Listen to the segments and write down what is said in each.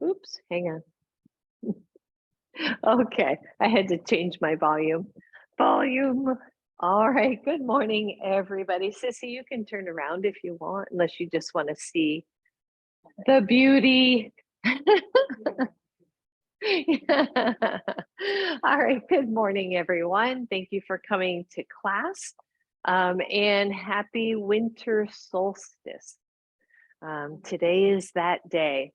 Oops, hang on. Okay, I had to change my volume. Volume. All right, good morning, everybody. Sissy, you can turn around if you want, unless you just want to see the beauty. All right, good morning, everyone. Thank you for coming to class, and happy winter solstice. Today is that day.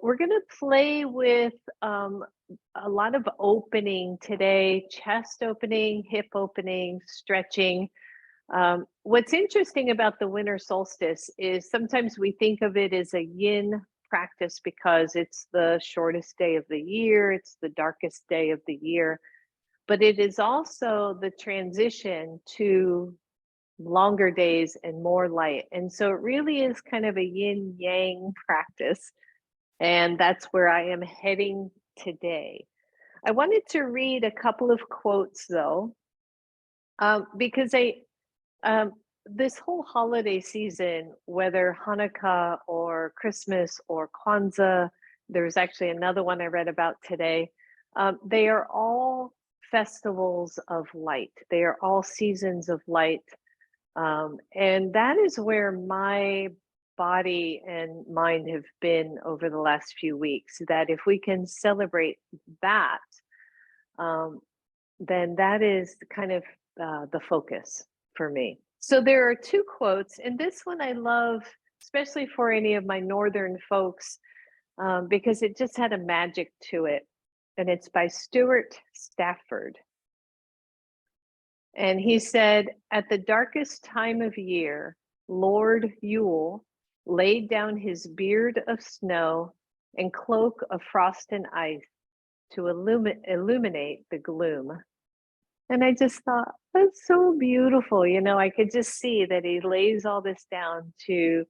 We're going to play with a lot of opening today, chest opening, hip opening, stretching. What's interesting about the winter solstice is sometimes we think of it as a yin practice because it's the shortest day of the year, it's the darkest day of the year, but it is also the transition to longer days and more light. And so it really is kind of a yin yang practice. And that's where I am heading today. I wanted to read a couple of quotes though, because this whole holiday season, whether Hanukkah or Christmas or Kwanzaa, there's actually another one I read about today. They are all festivals of light. They are all seasons of light. And that is where my body and mind have been over the last few weeks, that if we can celebrate that, then that is kind of the focus for me. So there are two quotes, and this one I love, especially for any of my northern folks, because it just had a magic to it. And it's by Stuart Stafford. And he said, at the darkest time of year, Lord Yule laid down his beard of snow and cloak of frost and ice to illuminate the gloom. And I just thought, that's so beautiful. You know, I could just see that he lays all this down to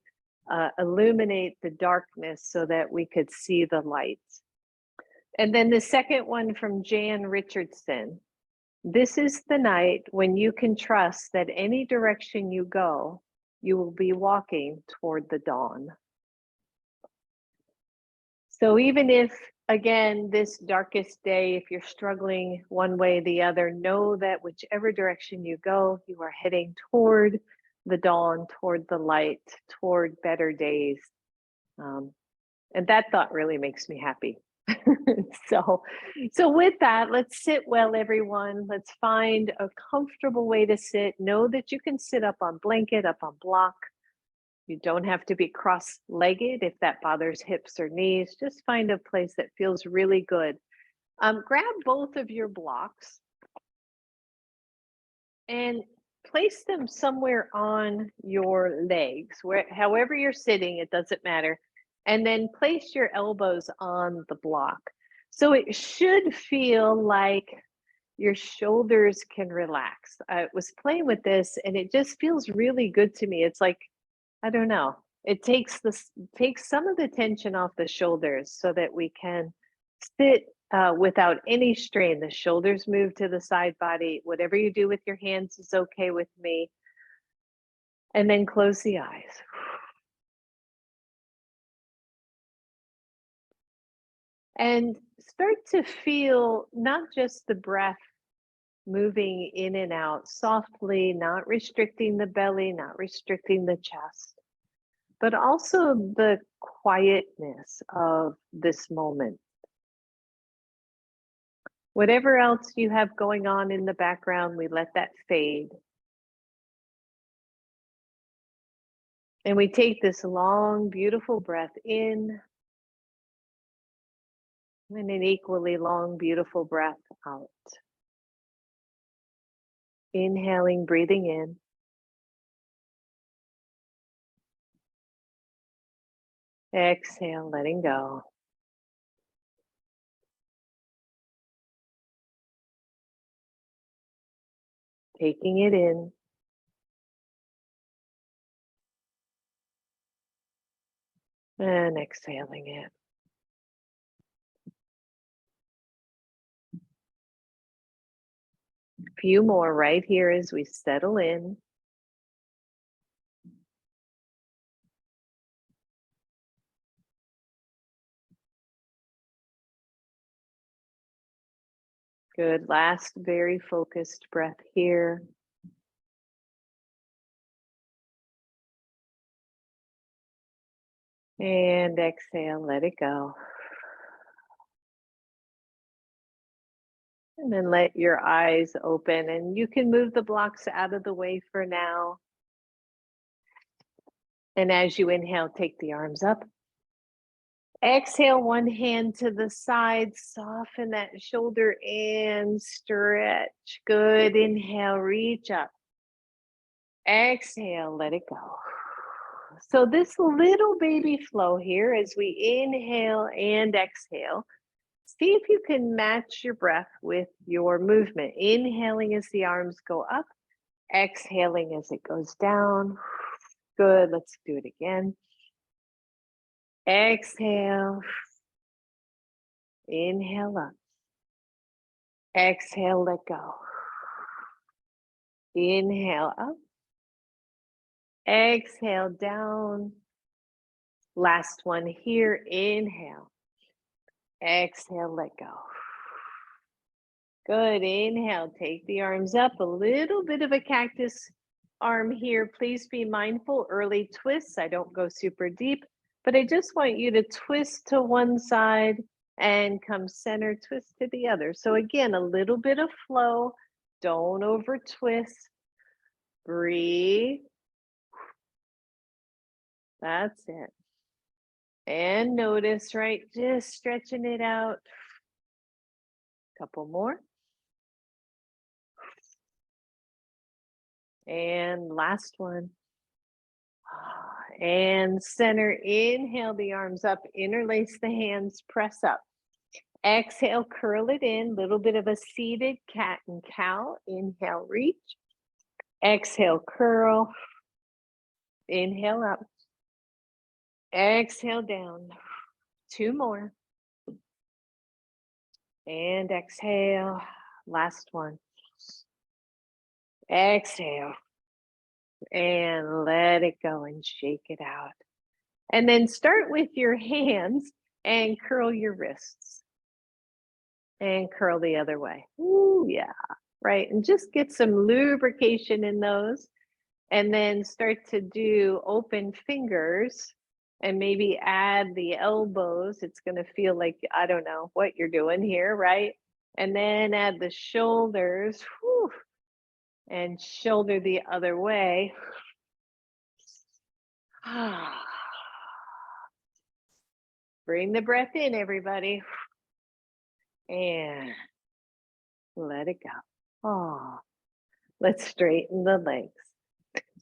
illuminate the darkness so that we could see the light. And then the second one from Jan Richardson. This is the night when you can trust that any direction you go, you will be walking toward the dawn. So even if, again, this darkest day, if you're struggling one way or the other, know that whichever direction you go, you are heading toward the dawn, toward the light, toward better days. And that thought really makes me happy. So with that, let's sit well, everyone. Let's find a comfortable way to sit. Know that you can sit up on blanket, up on block. You don't have to be cross-legged if that bothers hips or knees. Just find a place that feels really good. Grab both of your blocks and place them somewhere on your legs, however you're sitting, it doesn't matter. And then place your elbows on the block. So it should feel like your shoulders can relax. I was playing with this and it just feels really good to me. It's like, I don't know, it takes some of the tension off the shoulders so that we can sit without any strain. The shoulders move to the side body. Whatever you do with your hands is okay with me. And then close the eyes. And start to feel not just the breath moving in and out softly, not restricting the belly, not restricting the chest, but also the quietness of this moment. Whatever else you have going on in the background, we let that fade. And we take this long, beautiful breath in, and an equally long, beautiful breath out. Inhaling, breathing in. Exhale, letting go. Taking it in. And exhaling it. A few more right here as we settle in. Good. Last very focused breath here. And exhale, let it go. And then let your eyes open, and you can move the blocks out of the way for now. And as you inhale, take the arms up. Exhale, one hand to the side, soften that shoulder and stretch. Good. Inhale, reach up. Exhale, let it go. So this little baby flow here as we inhale and exhale, see if you can match your breath with your movement. Inhaling as the arms go up, exhaling as it goes down. Good, let's do it again. Exhale. Inhale up. Exhale, let go. Inhale up. Exhale down. Last one here. Inhale. Exhale, let go. Good. Inhale, take the arms up. A little bit of a cactus arm here. Please be mindful. Early twists. I don't go super deep, but I just want you to twist to one side and come center, twist to the other. So again, a little bit of flow. Don't over twist. Breathe. That's it. And notice, right? Just stretching it out. Couple more. And last one. And center. Inhale the arms up. Interlace the hands. Press up. Exhale, curl it in. Little bit of a seated cat and cow. Inhale, reach. Exhale, curl. Inhale up. Exhale down. Two more. And exhale. Last one. Exhale. And let it go and shake it out. And then start with your hands and curl your wrists. And curl the other way. Ooh, yeah. Right. And just get some lubrication in those. And then start to do open fingers and maybe add the elbows. It's going to feel like, I don't know what you're doing here, right? And then add the shoulders. Whew, and shoulder the other way. Bring the breath in, everybody. And let it go. Oh, let's straighten the legs.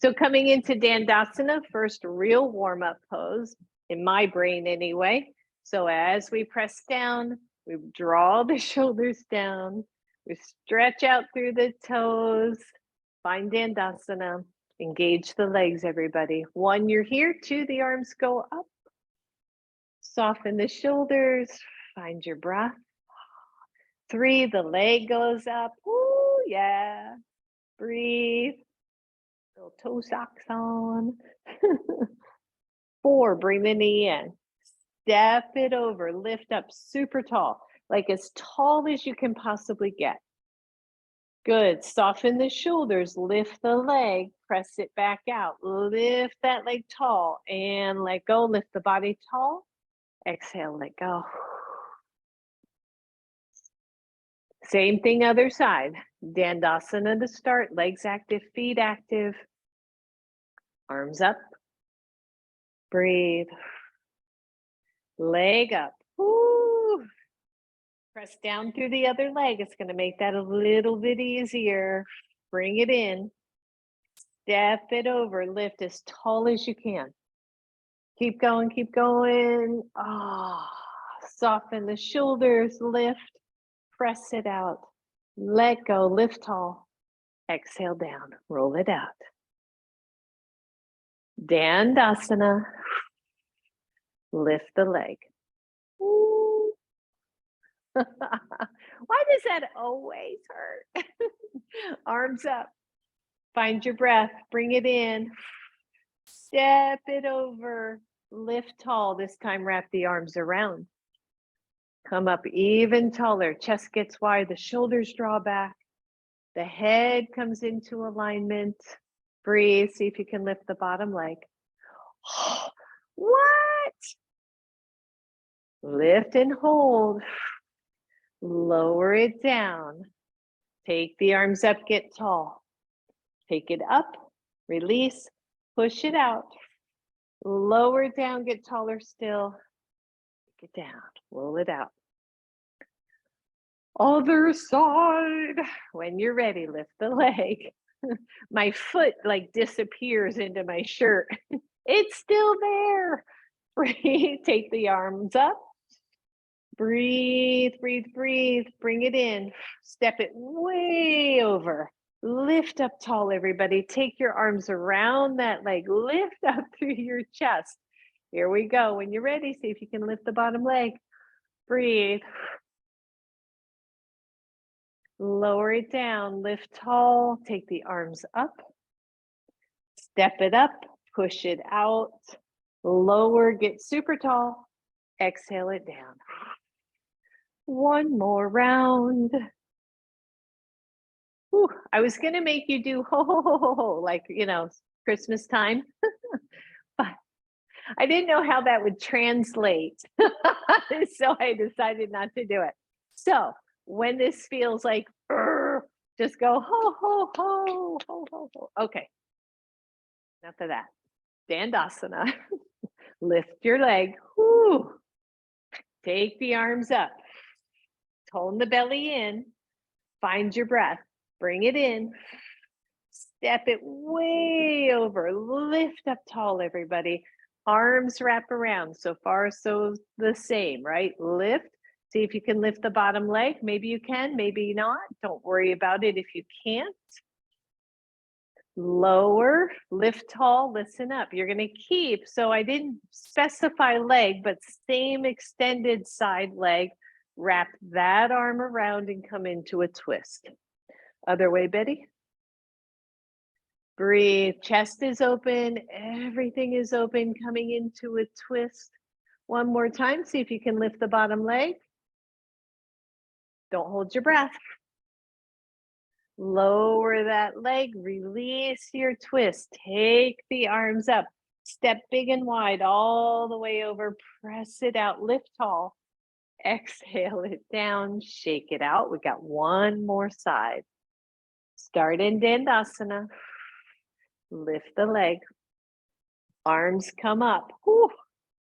So coming into Dandasana, first real warm-up pose, in my brain anyway. So as we press down, we draw the shoulders down, we stretch out through the toes, find Dandasana, engage the legs, everybody. One, you're here. Two, the arms go up. Soften the shoulders, find your breath. Three, the leg goes up. Ooh, yeah. Breathe. Little toe socks on. Four, bring the knee in. Step it over, lift up super tall, like as tall as you can possibly get. Good. Soften the shoulders, lift the leg, press it back out. Lift that leg tall and let go. Lift the body tall. Exhale, let go. Same thing, other side. Dandasana to start, legs active, feet active. Arms up. Breathe. Leg up. Woo. Press down through the other leg. It's going to make that a little bit easier. Bring it in. Step it over. Lift as tall as you can. Keep going, keep going. Ah, soften the shoulders, lift, press it out. Let go, lift tall. Exhale down, roll it out. Dandasana. Lift the leg. Why does that always hurt? Arms up. Find your breath. Bring it in. Step it over. Lift tall. This time wrap the arms around. Come up even taller. Chest gets wide, the shoulders draw back. The head comes into alignment. Breathe, see if you can lift the bottom leg. What? Lift and hold. Lower it down. Take the arms up, get tall. Take it up, release, push it out. Lower it down, get taller still. Take it down, roll it out. Other side. When you're ready, lift the leg. My foot like disappears into my shirt. It's still there. Breathe, take the arms up. Breathe, breathe, breathe. Bring it in. Step it way over. Lift up tall, everybody. Take your arms around that leg. Lift up through your chest. Here we go. When you're ready, see if you can lift the bottom leg. Breathe. Lower it down. Lift tall. Take the arms up. Step it up. Push it out. Lower. Get super tall. Exhale it down. One more round. Whew, I was going to make you do ho, ho, ho, ho, ho, like, you know, Christmas time, but I didn't know how that would translate. So I decided not to do it. So when this feels like, just go ho, ho, ho, ho, ho, ho. Okay. Enough of that. Dandasana. Lift your leg. Whew. Take the arms up. Tone the belly in. Find your breath. Bring it in. Step it way over. Lift up tall, everybody. Arms wrap around. So far, so the same, right? Lift. See if you can lift the bottom leg. Maybe you can, maybe not. Don't worry about it if you can't. Lower, lift tall, listen up. You're going to keep, so I didn't specify leg, but same extended side leg. Wrap that arm around and come into a twist. Other way, Betty. Breathe. Chest is open. Everything is open. Coming into a twist. One more time. See if you can lift the bottom leg. Don't hold your breath. Lower that leg. Release your twist. Take the arms up. Step big and wide all the way over. Press it out. Lift tall. Exhale it down. Shake it out. We got one more side. Start in Dandasana. Lift the leg. Arms come up. Whew,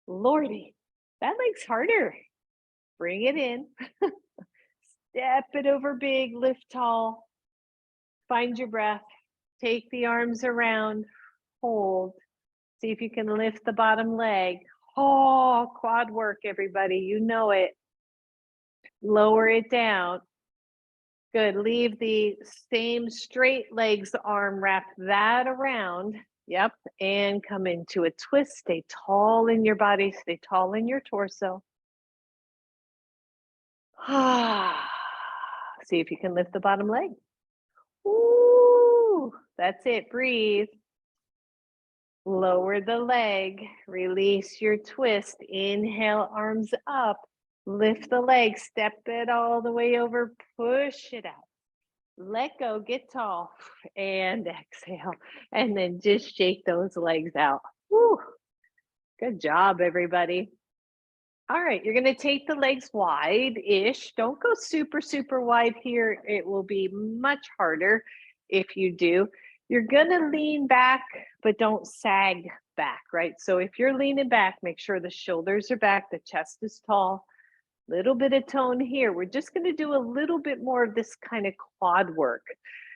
Lordy, that leg's harder. Bring it in. Step it over big, lift tall. Find your breath. Take the arms around. Hold. See if you can lift the bottom leg. Oh, quad work, everybody. You know it. Lower it down. Good. Leave the same straight legs arm. Wrap that around. Yep. And come into a twist. Stay tall in your body. Stay tall in your torso. See if you can lift the bottom leg. Ooh, that's it. Breathe. Lower the leg. Release your twist. Inhale, arms up. Lift the leg. Step it all the way over. Push it out. Let go, get tall, and exhale. And then just shake those legs out. Woo. Good job, everybody. All right, you're going to take the legs wide-ish. Don't go super, super wide here. It will be much harder if you do. You're going to lean back, but don't sag back, right? So if you're leaning back, make sure the shoulders are back, the chest is tall. Little bit of tone here. We're just going to do a little bit more of this kind of quad work.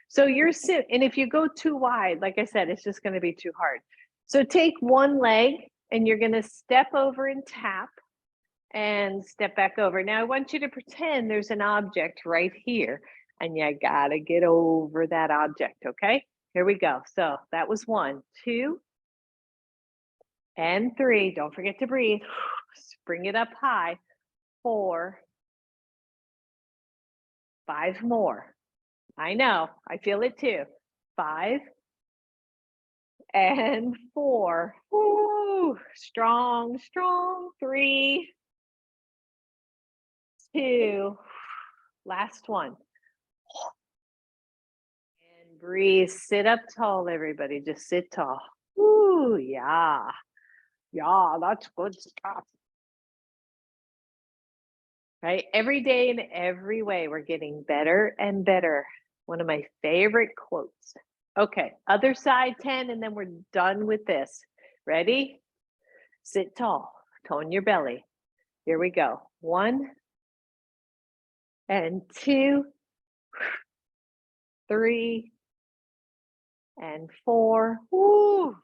So you're sitting, and if you go too wide, like I said, it's just going to be too hard. So take one leg and you're going to step over and tap and step back over. Now I want you to pretend there's an object right here and you got to get over that object. Okay, here we go. So that was 1, 2, and 3. Don't forget to breathe. Bring it up high. 4, 5 more. I know, I feel it too. 5 and 4. Woo, strong, strong. 3, 2. Last one. And breathe. Sit up tall, everybody. Just sit tall. Ooh, yeah. Yeah, that's good stuff. Right? Every day in every way, we're getting better and better. One of my favorite quotes. Okay, other side 10, and then we're done with this. Ready? Sit tall, tone your belly. Here we go. 1 and 2, 3 and 4. Woo!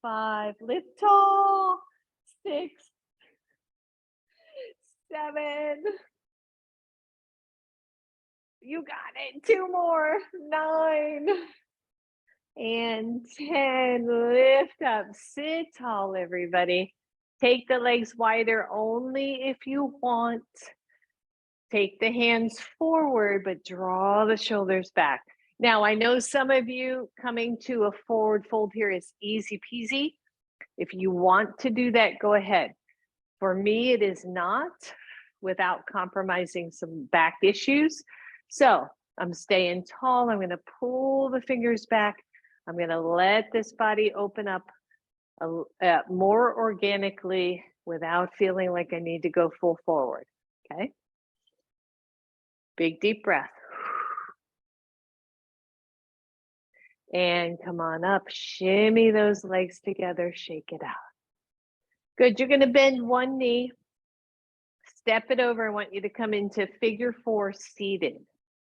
5. Lift tall. 6, 7. You got it. 2 more. 9 and 10. Lift up. Sit tall, everybody. Take the legs wider only if you want. Take the hands forward, but draw the shoulders back. Now, I know some of you coming to a forward fold here is easy peasy. If you want to do that, go ahead. For me, it is not without compromising some back issues. So I'm staying tall. I'm going to pull the fingers back. I'm going to let this body open up more organically without feeling like I need to go full forward. Okay. Big deep breath. And come on up, shimmy those legs together, shake it out. Good, you're gonna bend one knee, step it over. I want you to come into figure 4 seated,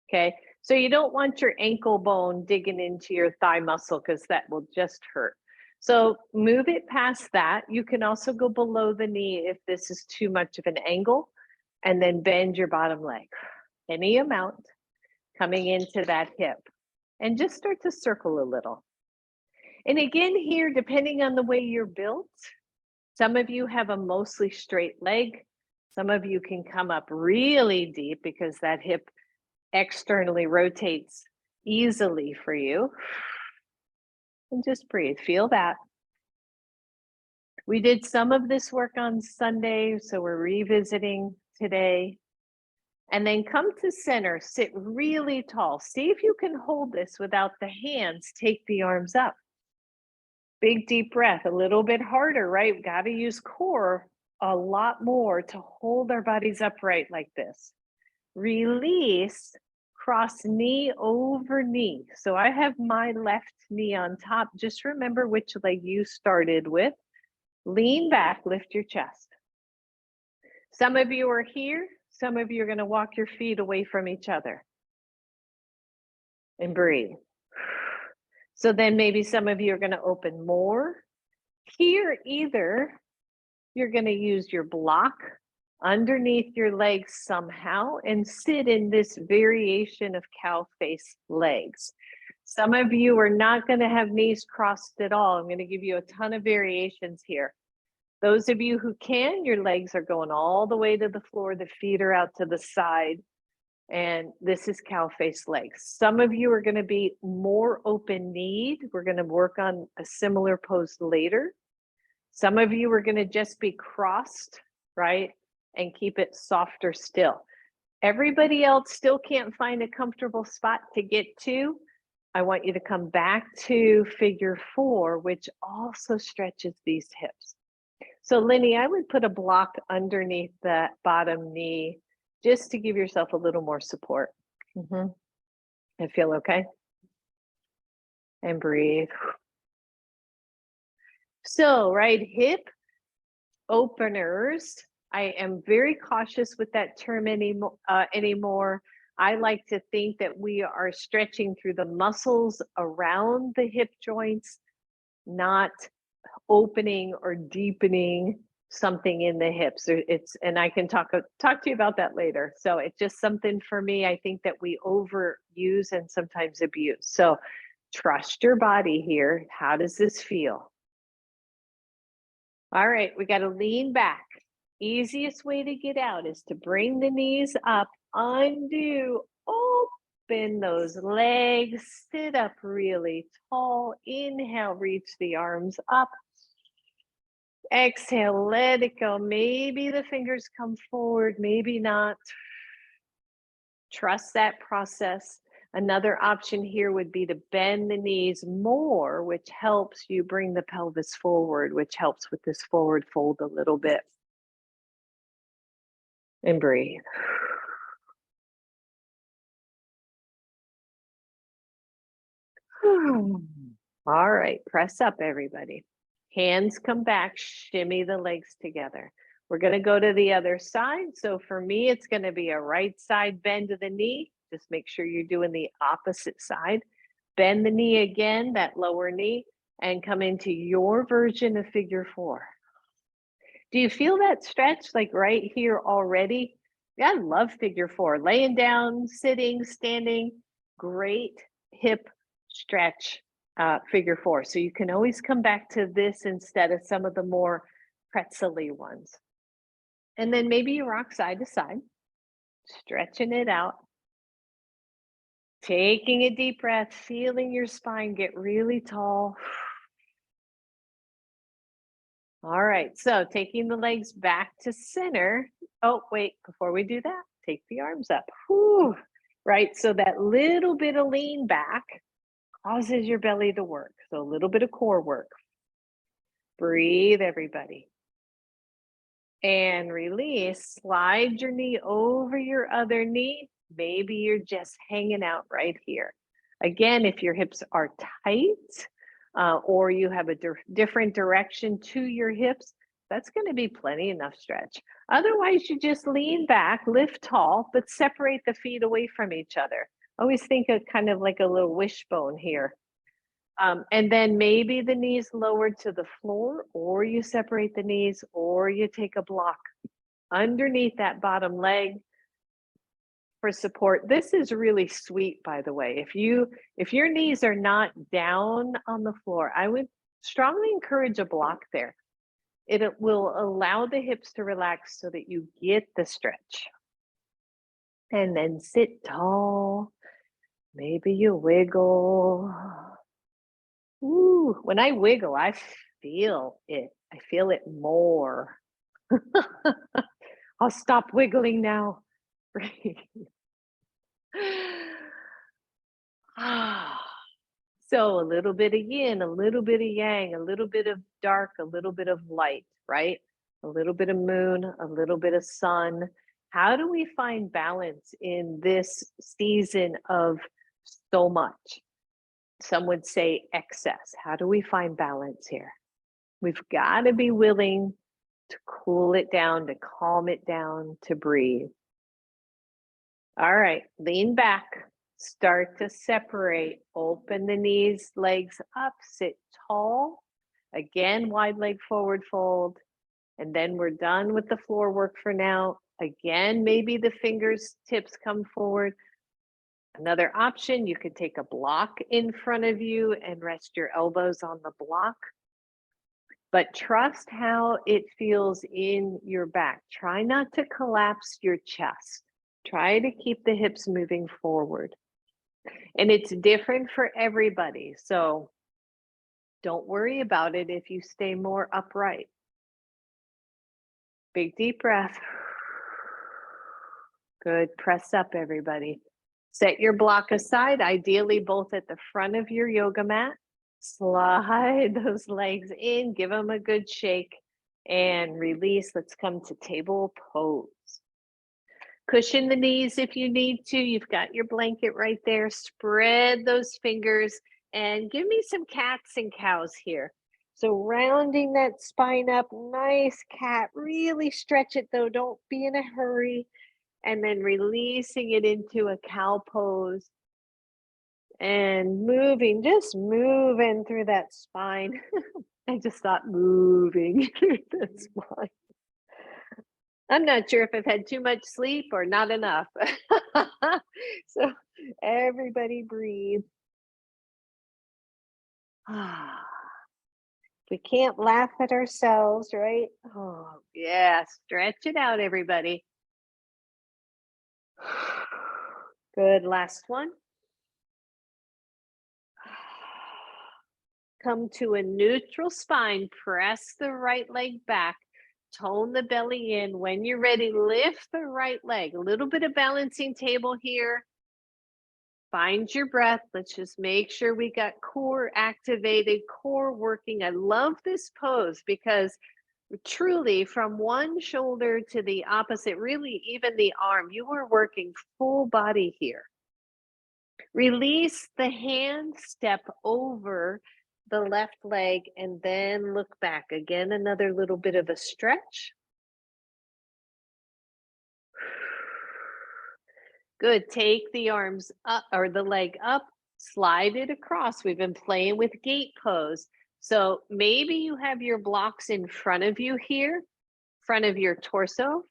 okay? So you don't want your ankle bone digging into your thigh muscle because that will just hurt. So move it past that. You can also go below the knee if this is too much of an angle, and then bend your bottom leg. Any amount coming into that hip. And just start to circle a little. And again here, depending on the way you're built, some of you have a mostly straight leg. Some of you can come up really deep because that hip externally rotates easily for you. And just breathe, feel that. We did some of this work on Sunday, so we're revisiting today. And then come to center, sit really tall. See if you can hold this without the hands. Take the arms up. Big deep breath, a little bit harder, right? Got to use core a lot more to hold our bodies upright like this. Release, cross knee over knee. So I have my left knee on top. Just remember which leg you started with. Lean back, lift your chest. Some of you are here. Some of you are going to walk your feet away from each other and breathe. So then maybe some of you are going to open more. Here, either you're going to use your block underneath your legs somehow and sit in this variation of cow face legs. Some of you are not going to have knees crossed at all. I'm going to give you a ton of variations here. Those of you who can, your legs are going all the way to the floor, the feet are out to the side, and this is cow face legs. Some of you are going to be more open kneed. We're going to work on a similar pose later. Some of you are going to just be crossed, right, and keep it softer still. Everybody else still can't find a comfortable spot to get to. I want you to come back to figure 4, which also stretches these hips. So Lenny, I would put a block underneath that bottom knee just to give yourself a little more support. I feel okay. And breathe. So, right, hip openers. I am very cautious with that term anymore. I like to think that we are stretching through the muscles around the hip joints, not opening or deepening something in the hips. And I can talk to you about that later. So it's just something for me, I think that we overuse and sometimes abuse. So trust your body here. How does this feel? All right, we got to lean back. Easiest way to get out is to bring the knees up, undo, open those legs, sit up really tall. Inhale, reach the arms up. Exhale, let it go. Maybe the fingers come forward, maybe not. Trust that process. Another option here would be to bend the knees more, which helps you bring the pelvis forward, which helps with this forward fold a little bit. And breathe. All right, press up, everybody. Hands come back, shimmy the legs together. We're going to go to the other side. So for me, it's going to be a right side bend of the knee. Just make sure you're doing the opposite side. Bend the knee again, that lower knee, and come into your version of figure four. Do you feel that stretch like right here already? Yeah, I love figure four. Laying down, sitting, standing, great hip stretch, figure four. So you can always come back to this instead of some of the more pretzel-y ones. And then maybe you rock side to side, stretching it out. Taking a deep breath, feeling your spine get really tall. All right, so taking the legs back to center. Oh, wait, before we do that, take the arms up. Whew. Right, so that little bit of lean back causes your belly to work. So a little bit of core work. Breathe, everybody. And release. Slide your knee over your other knee. Maybe you're just hanging out right here. Again, if your hips are tight, or you have a different direction to your hips, that's going to be plenty enough stretch. Otherwise, you just lean back, lift tall, but separate the feet away from each other. Always think of kind of like a little wishbone here. And then maybe the knees lowered to the floor, or you separate the knees, or you take a block underneath that bottom leg for support. This is really sweet, by the way. If your knees are not down on the floor, I would strongly encourage a block there. It will allow the hips to relax so that you get the stretch. And then sit tall. Maybe you wiggle. Ooh, when I wiggle, I feel it. I feel it more. I'll stop wiggling now. So a little bit of yin, a little bit of yang, a little bit of dark, a little bit of light, right? A little bit of moon, a little bit of sun. How do we find balance in this season of so much? Some would say excess. How do we find balance here? We've got to be willing to cool it down, to calm it down, to breathe. All right, lean back, start to separate, open the knees, legs up, sit tall. Again, wide leg forward fold. And then we're done with the floor work for now. Again, maybe the fingers tips come forward. Another option, you could take a block in front of you and rest your elbows on the block. But trust how it feels in your back. Try not to collapse your chest. Try to keep the hips moving forward. And it's different for everybody. So don't worry about it if you stay more upright. Big deep breath. Good. Press up, everybody. Set your block aside, ideally both at the front of your yoga mat. Slide those legs in, give them a good shake, and release. Let's come to table pose. Cushion the knees if you need to. You've got your blanket right there. Spread those fingers and give me some cats and cows here. So rounding that spine up, nice cat. Really stretch it though. Don't be in a hurry. And then releasing it into a cow pose. And moving, just moving through that spine. I just thought moving through the spine. I'm not sure if I've had too much sleep or not enough. So everybody breathe. We can't laugh at ourselves, right? Oh, yeah, stretch it out, everybody. Good, last one. Come to a neutral spine, press the right leg back, tone the belly in. When you're ready, lift the right leg. A little bit of balancing table here. Find your breath. Let's just make sure we got core activated, core working. I love this pose because truly from one shoulder to the opposite, really even the arm, you are working full body here. Release the hand, step over the left leg, and then look back. Again, another little bit of a stretch. Good. Take the arms up or the leg up, slide it across. We've been playing with gate pose. So maybe you have your blocks in front of you here, front of your torso,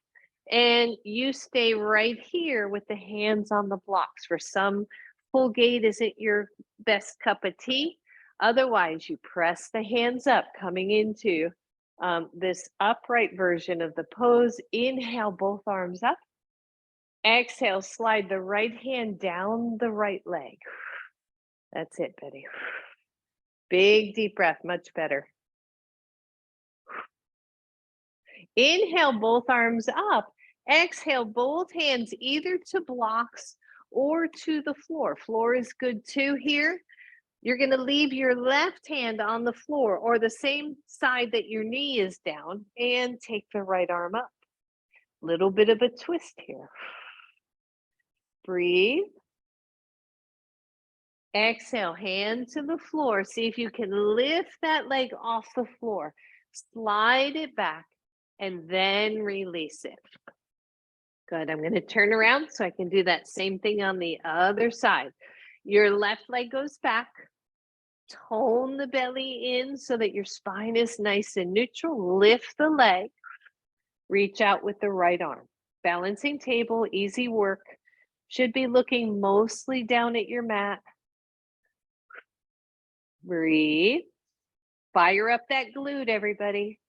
and you stay right here with the hands on the blocks. For some, full gate isn't your best cup of tea. Otherwise, you press the hands up, coming into this upright version of the pose. Inhale, both arms up. Exhale, slide the right hand down the right leg. That's it, Betty. Big deep breath, much better. Inhale, both arms up. Exhale, both hands either to blocks or to the floor. Floor is good too here. You're going to leave your left hand on the floor or the same side that your knee is down and take the right arm up. Little bit of a twist here. Breathe. Exhale, hand to the floor. See if you can lift that leg off the floor. Slide it back and then release it. Good. I'm going to turn around so I can do that same thing on the other side. Your left leg goes back. Tone the belly in so that your spine is nice and neutral. Lift the leg. Reach out with the right arm. Balancing table, easy work. Should be looking mostly down at your mat. Breathe. Fire up that glute, everybody.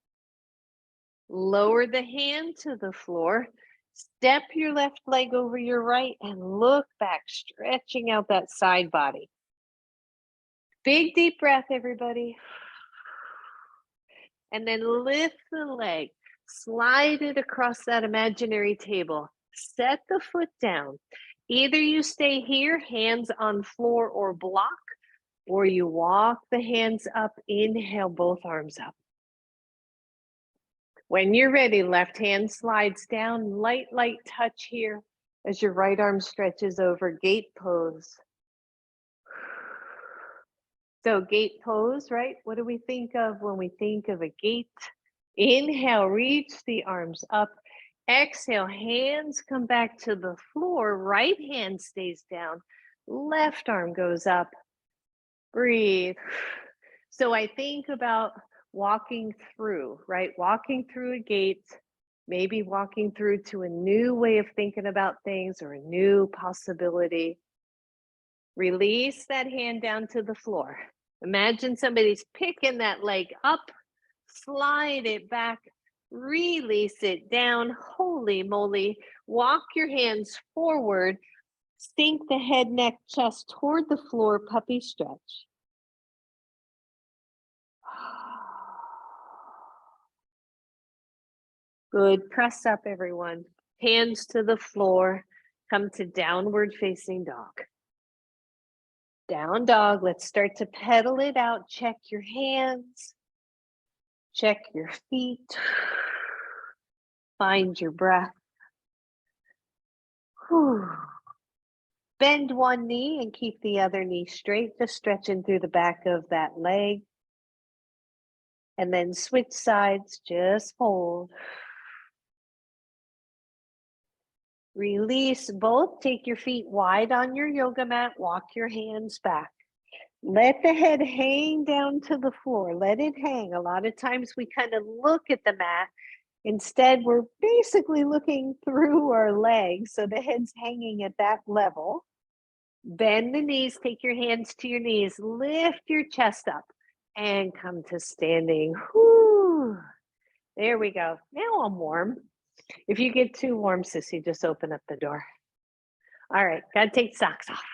Lower the hand to the floor. Step your left leg over your right and look back, stretching out that side body. Big deep breath, everybody. And then lift the leg. Slide it across that imaginary table. Set the foot down. Either you stay here, hands on floor or block, or you walk the hands up. Inhale, both arms up. When you're ready, left hand slides down. Light touch here as your right arm stretches over, gate pose. So gate pose, right? What do we think of when we think of a gate? Inhale, reach the arms up. Exhale, hands come back to the floor. Right hand stays down. Left arm goes up. Breathe. So I think about walking through, right? Walking through a gate, maybe walking through to a new way of thinking about things or a new possibility. Release that hand down to the floor. Imagine somebody's picking that leg up, slide it back, release it down. Holy moly. Walk your hands forward, sink the head, neck, chest toward the floor, puppy stretch. Good. Press up, everyone. Hands to the floor. Come to downward facing dog. Down dog. Let's start to pedal it out. Check your hands. Check your feet. Find your breath. Whew. Bend one knee and keep the other knee straight, just stretching through the back of that leg. And then switch sides, just hold. Release both. Take your feet wide on your yoga mat. Walk your hands back. Let the head hang down to the floor. Let it hang. A lot of times we kind of look at the mat. Instead, we're basically looking through our legs. So the head's hanging at that level. Bend the knees. Take your hands to your knees. Lift your chest up and come to standing. Whew. There we go. Now I'm warm. If you get too warm, sissy, just open up the door. All right, gotta take socks off.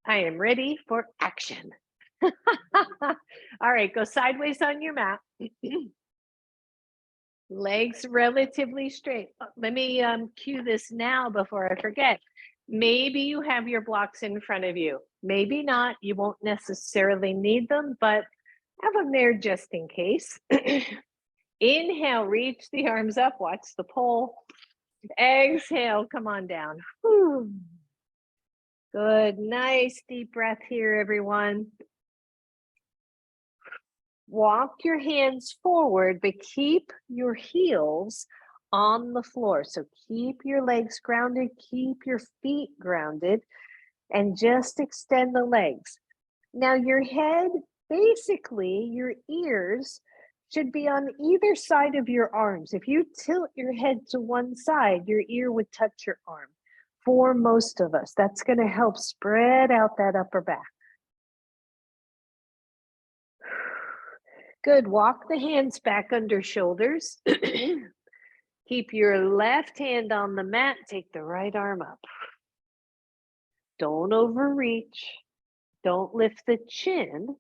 I am ready for action. All right, go sideways on your mat. Legs relatively straight. Let me cue this now before I forget. Maybe you have your blocks in front of you. Maybe not. You won't necessarily need them, but have them there just in case. Inhale, reach the arms up. Watch the pole. Exhale, come on down. Whew. Good. Nice deep breath here, everyone. Walk your hands forward, but keep your heels on the floor. So keep your legs grounded, keep your feet grounded, and just extend the legs. Now your head, basically your ears should be on either side of your arms. If you tilt your head to one side, your ear would touch your arm. For most of us, that's going to help spread out that upper back. Good. Walk the hands back under shoulders. Keep your left hand on the mat. Take the right arm up. Don't overreach. Don't lift the chin.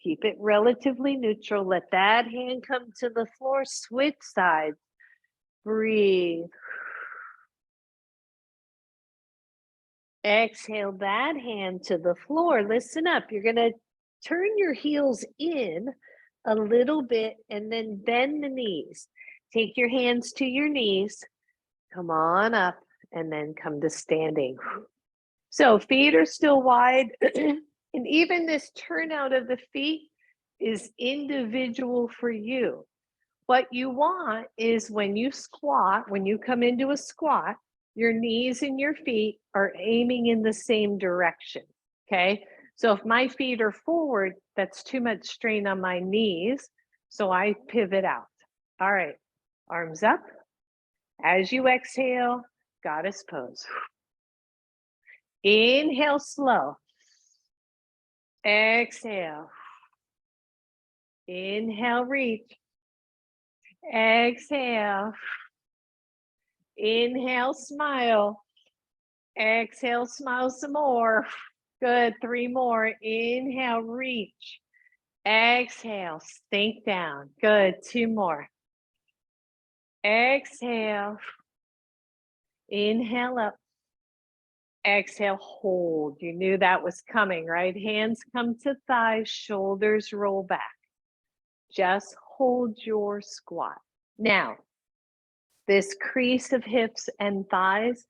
Keep it relatively neutral. Let that hand come to the floor. Switch sides. Breathe. Exhale that hand to the floor. Listen up. You're going to turn your heels in a little bit and then bend the knees. Take your hands to your knees. Come on up and then come to standing. So feet are still wide. And even this turnout of the feet is individual for you. What you want is when you squat, when you come into a squat, your knees and your feet are aiming in the same direction, okay? So if my feet are forward, that's too much strain on my knees, so I pivot out. All right, arms up. As you exhale, goddess pose. Inhale slow. Exhale. Inhale, reach. Exhale. Inhale, smile. Exhale, smile some more. Good. 3 more. Inhale, reach. Exhale, sink down. Good. 2 more. Exhale. Inhale up. Exhale, hold. You knew that was coming, right? Hands come to thighs, shoulders roll back. Just hold your squat. Now, this crease of hips and thighs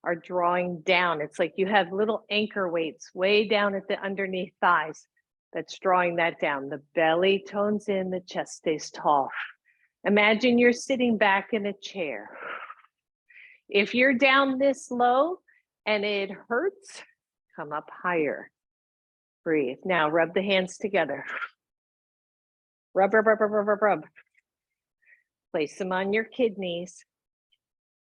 are drawing down. It's like you have little anchor weights way down at the underneath thighs that's drawing that down. The belly tones in, the chest stays tall. Imagine you're sitting back in a chair. If you're down this low and it hurts, come up higher. Breathe. Now rub the hands together. Rub, rub, rub, rub, rub, rub, rub. Place them on your kidneys.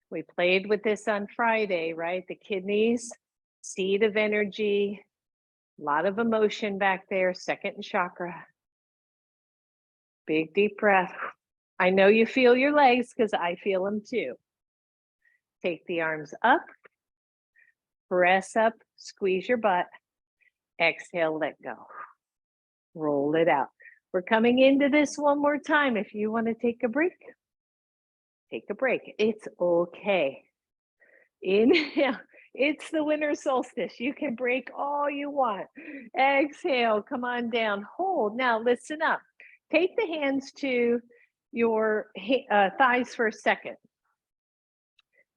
We played with this on Friday, right? The kidneys, seat of energy, a lot of emotion back there, second chakra. Big deep breath. I know you feel your legs because I feel them too. Take the arms up, press up, squeeze your butt. Exhale, let go. Roll it out. We're coming into this one more time. If you want to take a break, take a break. It's okay. Inhale. It's the winter solstice. You can break all you want. Exhale, come on down. Hold. Now listen up. Take the hands to your thighs for a second.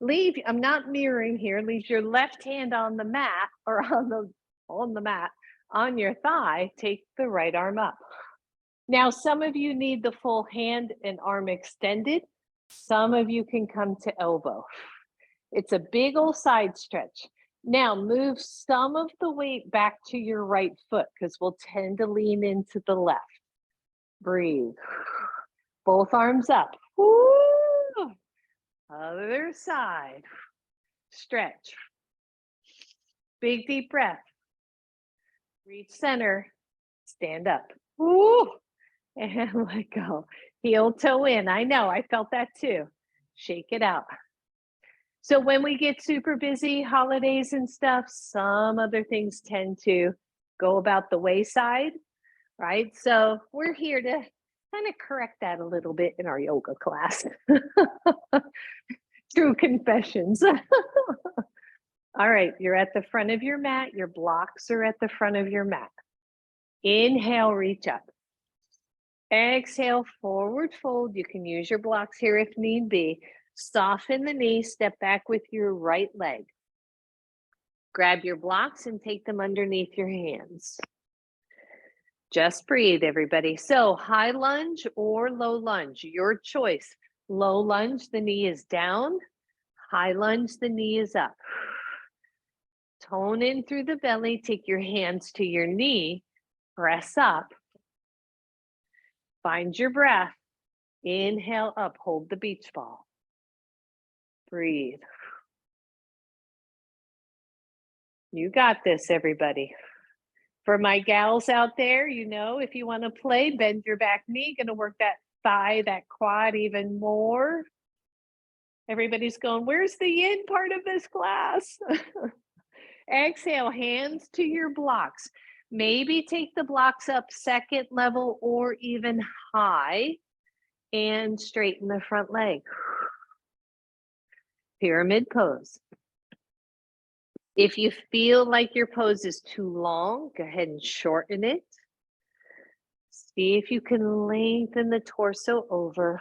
Leave, I'm not mirroring here. Leave your left hand on the mat or on the mat on your thigh. Take the right arm up. Now, some of you need the full hand and arm extended. Some of you can come to elbow. It's a big old side stretch. Now move some of the weight back to your right foot because we'll tend to lean into the left. Breathe. Both arms up. Woo! Other side. Stretch. Big deep breath. Reach center. Stand up. Woo! And let go. Heel toe in. I know, I felt that too. Shake it out. So when we get super busy, holidays and stuff, some other things tend to go about the wayside, right? So we're here to kind of correct that a little bit in our yoga class through confessions. All right, you're at the front of your mat. Your blocks are at the front of your mat. Inhale, reach up. Exhale, forward fold. You can use your blocks here if need be. Soften the knee, step back with your right leg. Grab your blocks and take them underneath your hands. Just breathe, everybody. So high lunge or low lunge, your choice. Low lunge, the knee is down. High lunge, the knee is up. Tone in through the belly. Take your hands to your knee. Press up. Find your breath. Inhale up. Hold the beach ball. Breathe. You got this, everybody. For my gals out there, you know, if you want to play, bend your back knee. Going to work that thigh, that quad even more. Everybody's going, where's the yin part of this class? Exhale, hands to your blocks. Maybe take the blocks up second level or even high and straighten the front leg. Pyramid pose. If you feel like your pose is too long, go ahead and shorten it. See if you can lengthen the torso over.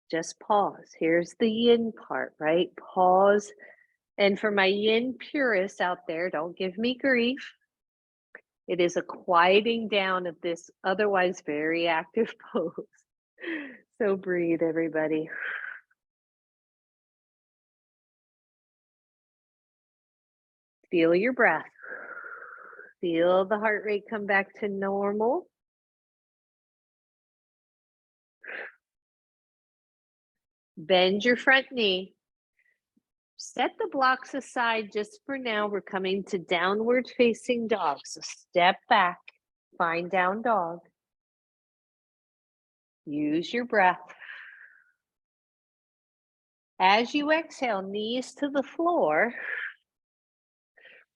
Just pause. Here's the yin part, right? Pause. And for my yin purists out there, don't give me grief. It is a quieting down of this otherwise very active pose. So breathe, everybody. Feel your breath. Feel the heart rate come back to normal. Bend your front knee. Set the blocks aside just for now. We're coming to downward facing dog. So step back, find down dog. Use your breath. As you exhale, knees to the floor.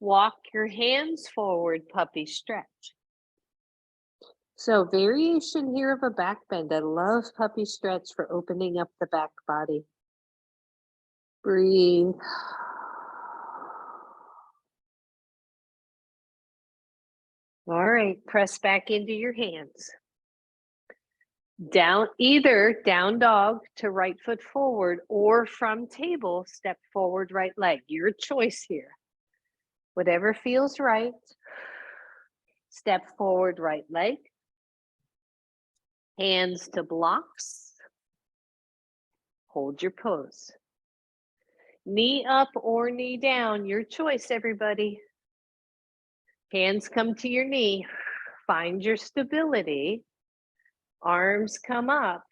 Walk your hands forward, puppy stretch. So variation here of a back bend. I love puppy stretch for opening up the back body. Breathe. All right, press back into your hands. Down, either down dog to right foot forward or from table, step forward right leg. Your choice here. Whatever feels right. Step forward right leg. Hands to blocks. Hold your pose. Knee up or knee down, your choice, everybody. Hands come to your knee. Find your stability. Arms come up.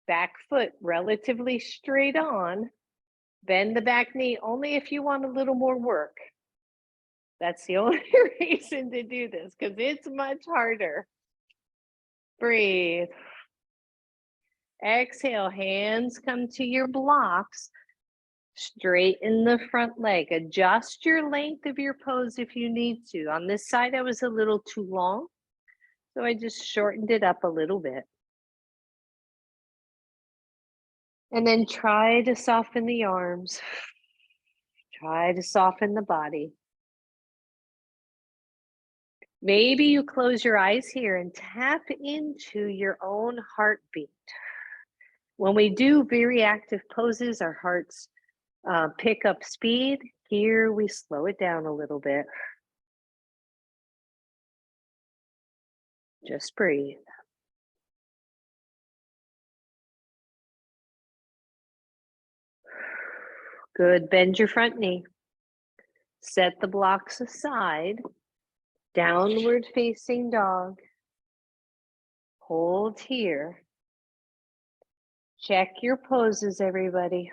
Back foot relatively straight on. Bend the back knee only if you want a little more work. That's the only reason to do this, because it's much harder. Breathe. Exhale, hands come to your blocks. Straighten the front leg. Adjust your length of your pose if you need to. On this side, I was a little too long, so I just shortened it up a little bit. And then try to soften the arms. Try to soften the body. Maybe you close your eyes here and tap into your own heartbeat. When we do very active poses, our hearts pick up speed. Here we slow it down a little bit. Just breathe. Good. Bend your front knee. Set the blocks aside. Downward facing dog. Hold here. Check your poses, everybody.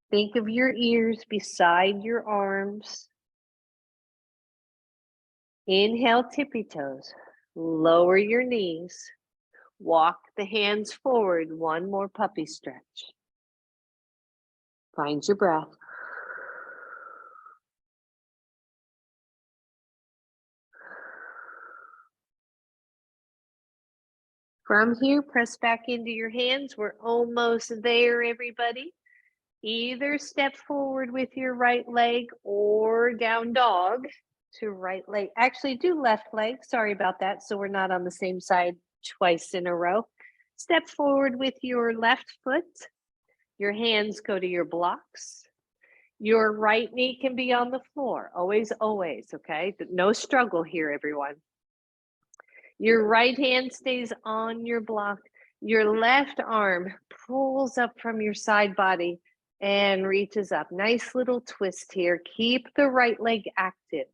Think of your ears beside your arms. Inhale, tippy toes. Lower your knees. Walk the hands forward. One more puppy stretch. Find your breath. From here, press back into your hands. We're almost there, everybody. Either step forward with your right leg or down dog to right leg. Actually, do left leg. Sorry about that. So we're not on the same side twice in a row. Step forward with your left foot. Your hands go to your blocks. Your right knee can be on the floor. Always, always, okay? No struggle here, everyone. Your right hand stays on your block. Your left arm pulls up from your side body and reaches up. Nice little twist here. Keep the right leg active.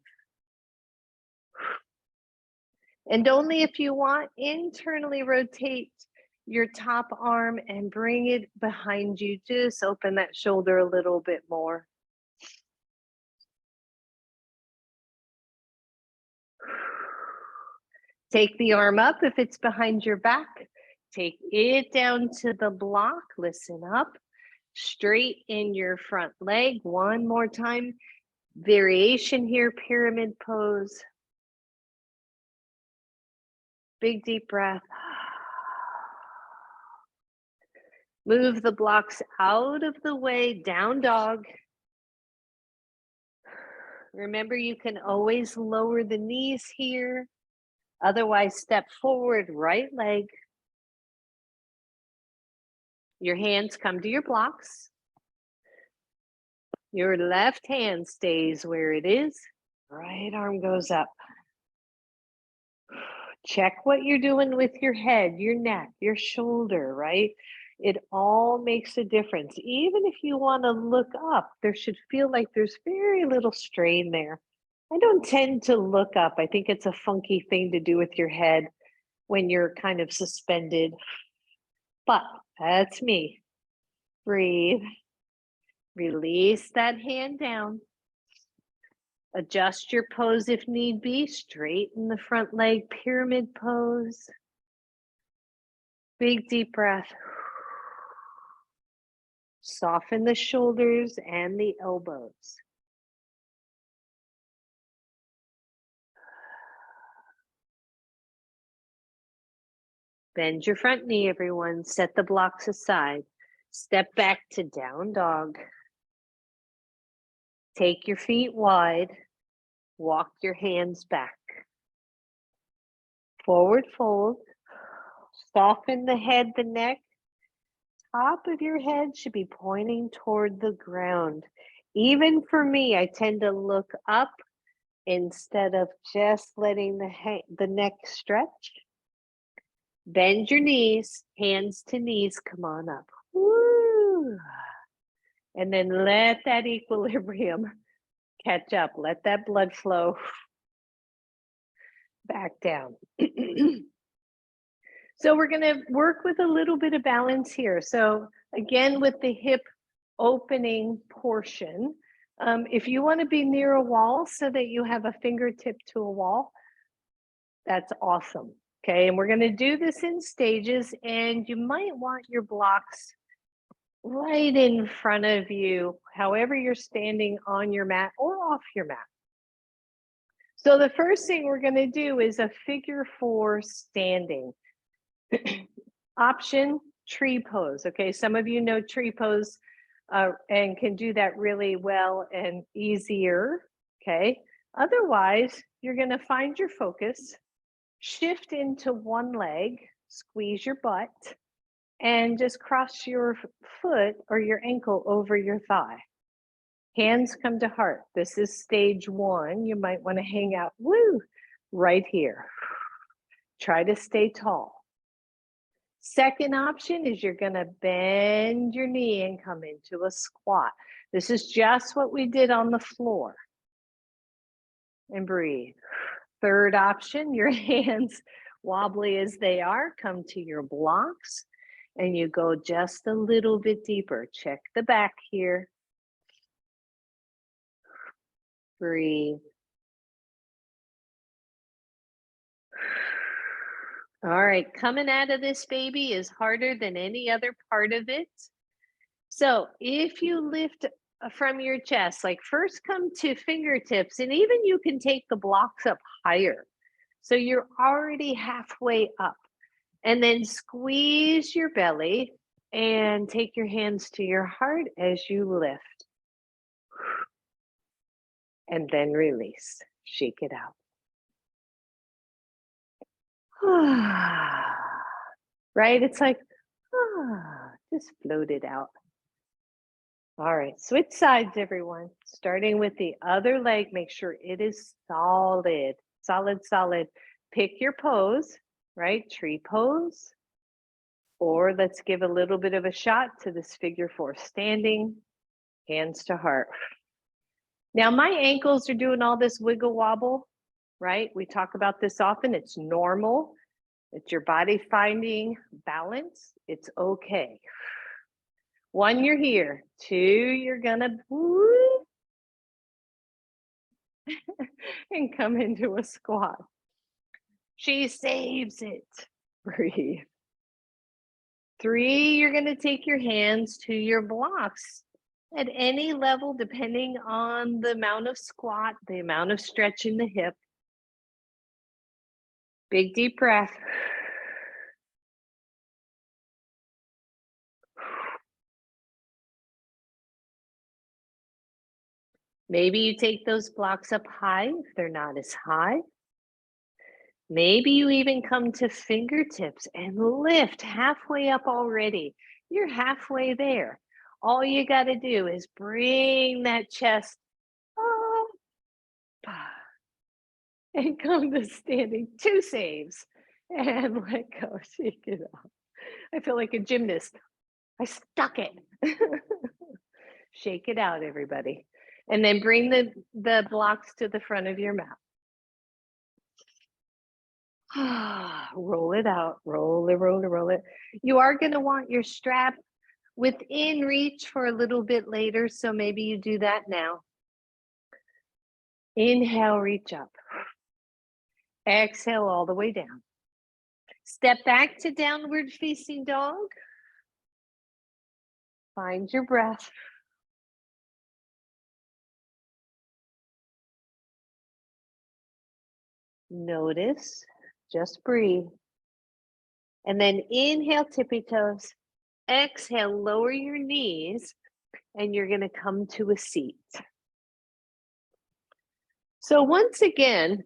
And only if you want, internally rotate your top arm and bring it behind you. Just open that shoulder a little bit more. Take the arm up if it's behind your back. Take it down to the block. Listen up. Straight in your front leg. One more time. Variation here, pyramid pose. Big deep breath. Move the blocks out of the way, down dog. Remember, you can always lower the knees here. Otherwise, step forward, right leg. Your hands come to your blocks. Your left hand stays where it is. Right arm goes up. Check what you're doing with your head, your neck, your shoulder, right? It all makes a difference. Even if you want to look up, there should feel like there's very little strain there. I don't tend to look up. I think it's a funky thing to do with your head when you're kind of suspended. But that's me. Breathe. Release that hand down. Adjust your pose if need be. Straighten the front leg, pyramid pose. Big deep breath. Soften the shoulders and the elbows. Bend your front knee, everyone. Set the blocks aside. Step back to down dog. Take your feet wide. Walk your hands back. Forward fold. Soften the head, the neck. Top of your head should be pointing toward the ground. Even for me, I tend to look up instead of just letting the neck stretch. Bend your knees, hands to knees, come on up. Woo. And then let that equilibrium catch up. Let that blood flow back down. So we're gonna work with a little bit of balance here. So again, with the hip opening portion, if you wanna be near a wall so that you have a fingertip to a wall, that's awesome. Okay, and we're gonna do this in stages, and you might want your blocks right in front of you, however you're standing on your mat or off your mat. So the first thing we're gonna do is a figure 4 standing. Option, tree pose. Okay, some of you know tree pose and can do that really well and easier. Okay, otherwise, you're gonna find your focus. Shift into one leg, squeeze your butt, and just cross your foot or your ankle over your thigh. Hands come to heart. This is stage 1. You might want to hang out, right here. Try to stay tall. Second option is you're going to bend your knee and come into a squat. This is just what we did on the floor. And breathe. Third option, your hands, wobbly as they are, come to your blocks and you go just a little bit deeper. Check the back here. Breathe. All right, coming out of this baby is harder than any other part of it. So if you lift from your chest, like first come to fingertips, and even you can take the blocks up higher. So you're already halfway up. And then squeeze your belly and take your hands to your heart as you lift. And then release. Shake it out. Right? It's like, just float it out. All right, switch sides, everyone. Starting with the other leg, make sure it is solid, solid, solid. Pick your pose, right? Tree pose. Or let's give a little bit of a shot to this figure four standing, hands to heart. Now my ankles are doing all this wiggle wobble, right? We talk about this often. It's normal. It's your body finding balance. It's okay. One, you're here. Two, you're gonna whoop, and come into a squat. She saves it. Breathe. Three, you're gonna take your hands to your blocks at any level, depending on the amount of squat, the amount of stretch in the hip. Big deep breath. Maybe you take those blocks up high if they're not as high. Maybe you even come to fingertips and lift halfway up already. You're halfway there. All you got to do is bring that chest up and come to standing. Two saves and let go. Shake it off. I feel like a gymnast. I stuck it. Shake it out, everybody. And then bring the blocks to the front of your mat. Roll it out, roll it, roll it, roll it. You are going to want your strap within reach for a little bit later, so maybe you do that now. Inhale, reach up. Exhale all the way down. Step back to downward facing dog. Find your breath. Notice, just breathe. And then inhale, tippy toes. Exhale, lower your knees, and you're going to come to a seat. So once again,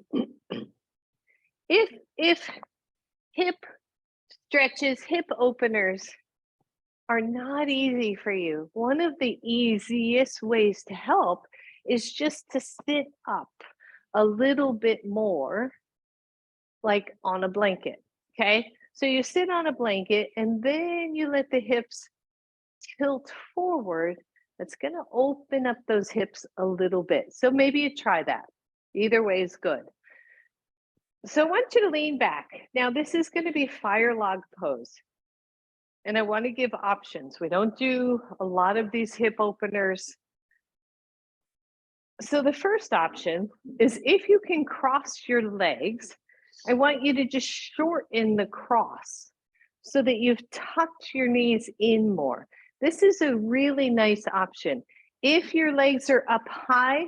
if hip stretches, hip openers are not easy for you, one of the easiest ways to help is just to sit up a little bit more, like on a blanket, okay? So you sit on a blanket and then you let the hips tilt forward. That's going to open up those hips a little bit. So maybe you try that. Either way is good. So I want you to lean back. Now this is going to be fire log pose. And I want to give options. We don't do a lot of these hip openers. So the first option is if you can cross your legs, I want you to just shorten the cross so that you've tucked your knees in more. This is a really nice option. If your legs are up high,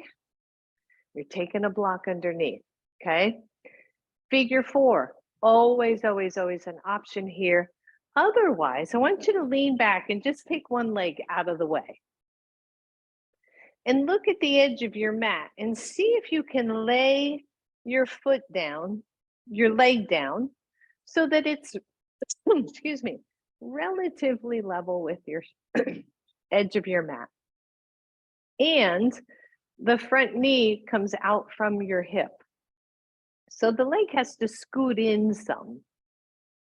you're taking a block underneath, okay? Figure four, always, always, always an option here. Otherwise, I want you to lean back and just take one leg out of the way. And look at the edge of your mat and see if you can lay your foot down, your leg down, so that it's, excuse me, relatively level with your edge of your mat. And the front knee comes out from your hip. So the leg has to scoot in some.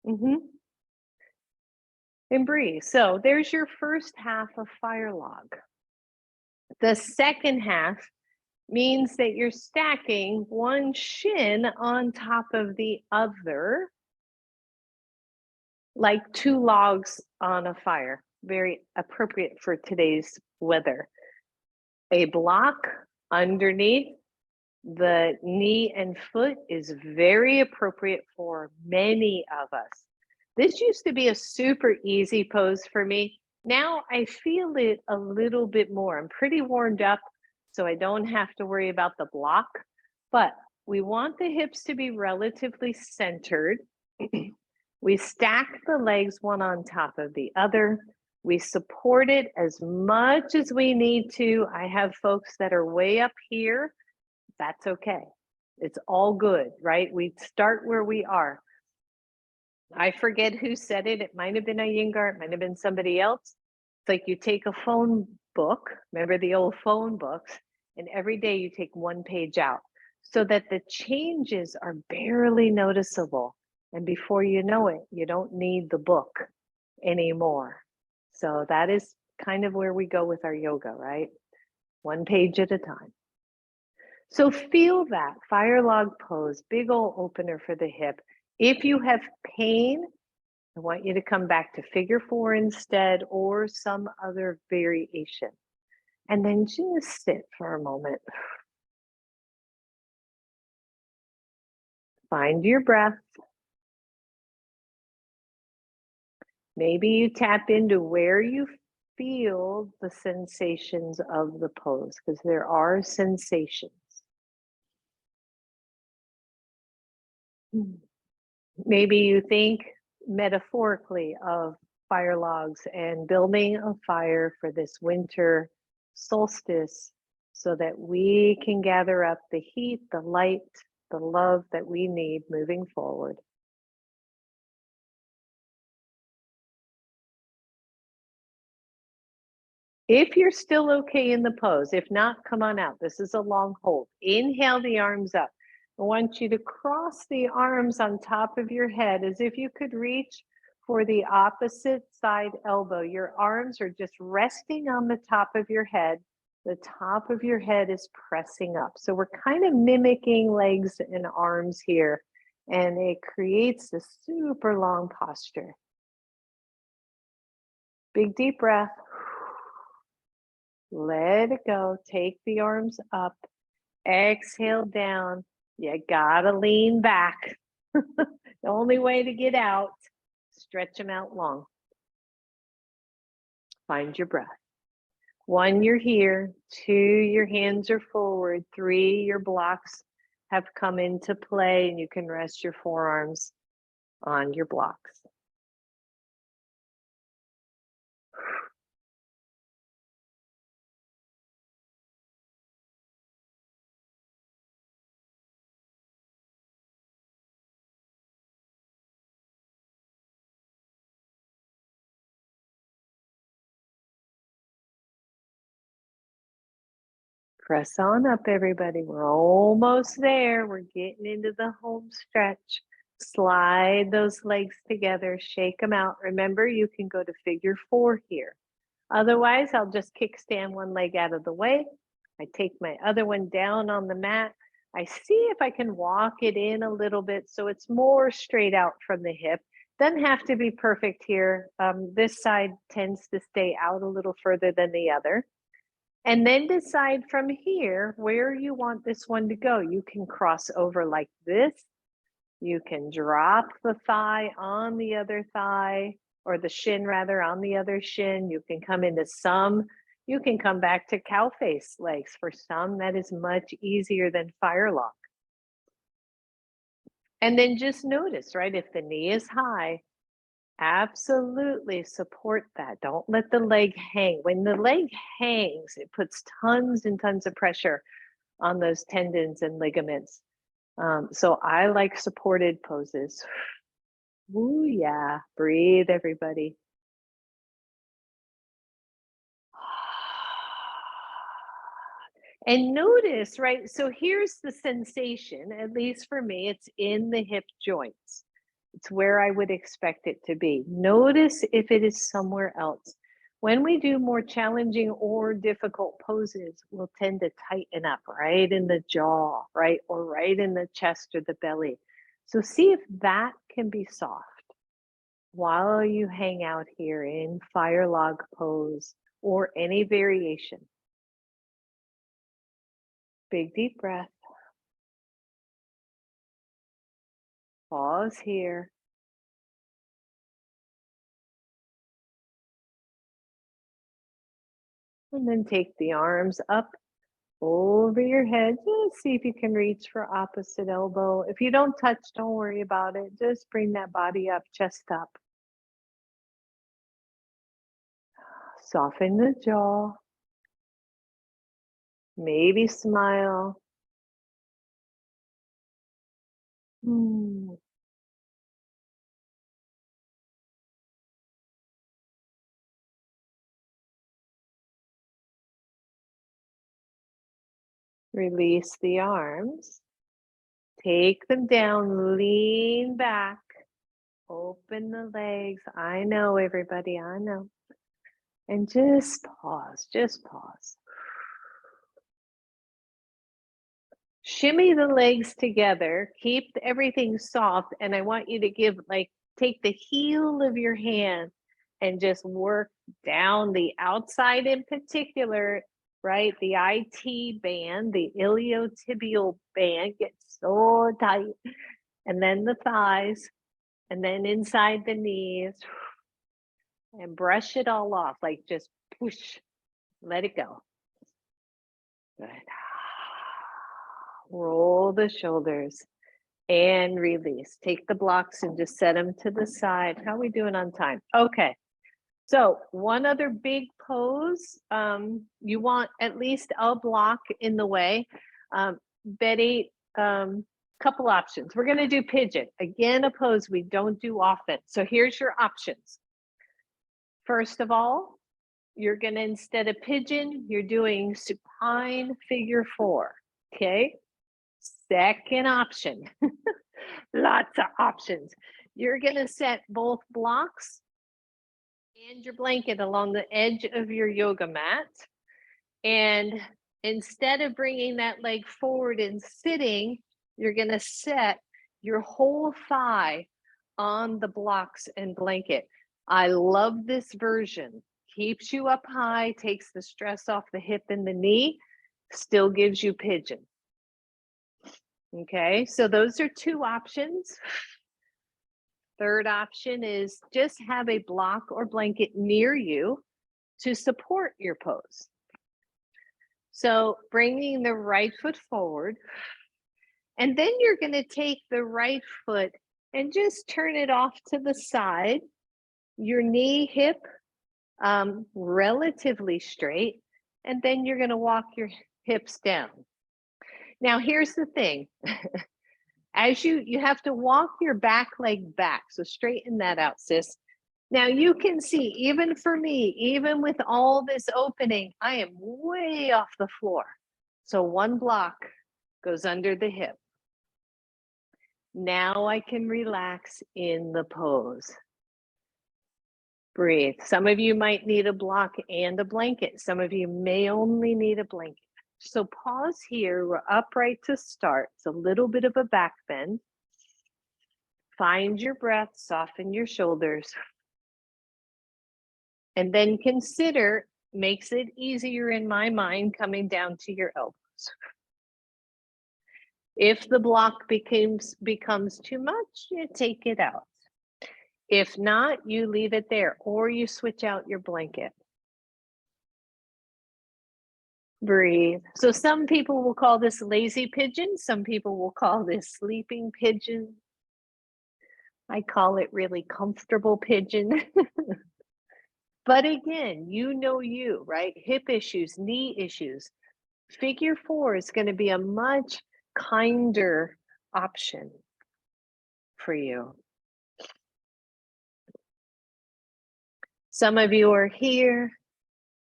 And breathe. So there's your first half of fire log. The second half means that you're stacking one shin on top of the other, like two logs on a fire. Very appropriate for today's weather. A block underneath the knee and foot is very appropriate for many of us. This used to be a super easy pose for me. Now I feel it a little bit more. I'm pretty warmed up, so I don't have to worry about the block, but we want the hips to be relatively centered. We stack the legs one on top of the other. We support it as much as we need to. I have folks that are way up here. That's okay. It's all good, right? We start where we are. I forget who said it. It might have been Iyengar, it might have been somebody else. It's like you take a phone book, remember the old phone books, and every day you take one page out so that the changes are barely noticeable. And before you know it, you don't need the book anymore. So that is kind of where we go with our yoga, right? One page at a time. So feel that fire log pose, big old opener for the hip. If you have pain, I want you to come back to figure four instead or some other variation. And then just sit for a moment. Find your breath. Maybe you tap into where you feel the sensations of the pose, because there are sensations. Maybe you think metaphorically of fire logs and building a fire for this winter solstice so that we can gather up the heat, the light, the love that we need moving forward. If you're still okay in the pose, if not, come on out. This is a long hold. Inhale the arms up. I want you to cross the arms on top of your head as if you could reach for the opposite side elbow. Your arms are just resting on the top of your head. The top of your head is pressing up. So we're kind of mimicking legs and arms here, and it creates a super long posture. Big deep breath. Let it go. Take the arms up. Exhale down. You gotta lean back. The only way to get out, stretch them out long. Find your breath. 1, you're here. 2, your hands are forward. 3, your blocks have come into play and you can rest your forearms on your blocks. Press on up, everybody. We're almost there. We're getting into the home stretch. Slide those legs together, shake them out. Remember, you can go to figure four here. Otherwise, I'll just kickstand one leg out of the way. I take my other one down on the mat. I see if I can walk it in a little bit so it's more straight out from the hip. Doesn't have to be perfect here. This side tends to stay out a little further than the other. And then decide from here where you want this one to go. You can cross over like this. You can drop the thigh on the other thigh, or the shin rather, on the other shin. You can come into some. You can come back to cow face legs. For some, that is much easier than fire lock. And then just notice, right, if the knee is high, absolutely support that. Don't let the leg hang. When the leg hangs, it puts tons and tons of pressure on those tendons and ligaments. So I like supported poses. Ooh, yeah. Breathe, everybody. And notice, right? So here's the sensation, at least for me, it's in the hip joints. It's where I would expect it to be. Notice if it is somewhere else. When we do more challenging or difficult poses, we'll tend to tighten up right in the jaw, right? Or right in the chest or the belly. So see if that can be soft while you hang out here in fire log pose or any variation. Big deep breath. Pause here. And then take the arms up over your head. Just see if you can reach for opposite elbow. If you don't touch, don't worry about it. Just bring that body up, chest up. Soften the jaw. Maybe smile. Release the arms. Take them down, lean back, open the legs. I know, everybody, I know. And just pause, just pause. Shimmy the legs together, keep everything soft, and I want you to take the heel of your hand and just work down the outside in particular, right? The IT band, the iliotibial band gets so tight, and then the thighs, and then inside the knees, and brush it all off, like just push, let it go. Good. Roll the shoulders and release. Take the blocks and just set them to the side. How are we doing on time? Okay. So one other big pose, you want at least a block in the way. Betty, couple options. We're going to do pigeon. Again, a pose we don't do often. So here's your options. First of all, you're going to, instead of pigeon, you're doing supine figure 4. Okay. Second option, lots of options. You're going to set both blocks and your blanket along the edge of your yoga mat. And instead of bringing that leg forward and sitting, you're going to set your whole thigh on the blocks and blanket. I love this version. Keeps you up high, takes the stress off the hip and the knee, still gives you pigeon. Okay, so those are 2 options. Third option is just have a block or blanket near you to support your pose. So bringing the right foot forward, and then you're going to take the right foot and just turn it off to the side, your knee, hip, relatively straight, and then you're going to walk your hips down. Now, here's the thing. As you have to walk your back leg back. So straighten that out, sis. Now you can see, even for me, even with all this opening, I am way off the floor. So one block goes under the hip. Now I can relax in the pose. Breathe. Some of you might need a block and a blanket. Some of you may only need a blanket. So pause here. We're upright to start. It's a little bit of a back bend. Find your breath, soften your shoulders. And then consider, makes it easier in my mind, coming down to your elbows. If the block becomes too much, you take it out. If not, you leave it there, or you switch out your blanket. Breathe. So some people will call this lazy pigeon. Some people will call this sleeping pigeon. I call it really comfortable pigeon. But again, you know you, right? Hip issues, knee issues. Figure 4 is going to be a much kinder option for you. Some of you are here.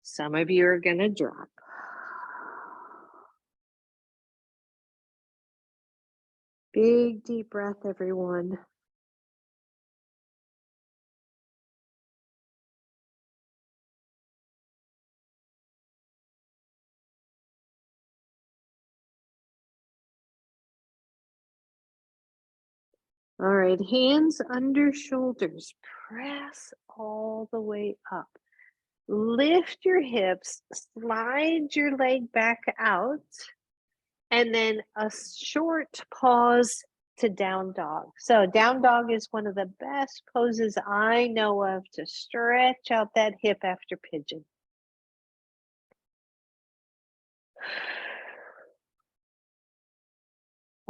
Some of you are going to drop. Big deep breath, everyone. All right, hands under shoulders. Press all the way up. Lift your hips, slide your leg back out, and then a short pause to down dog. So down dog is one of the best poses I know of to stretch out that hip after pigeon.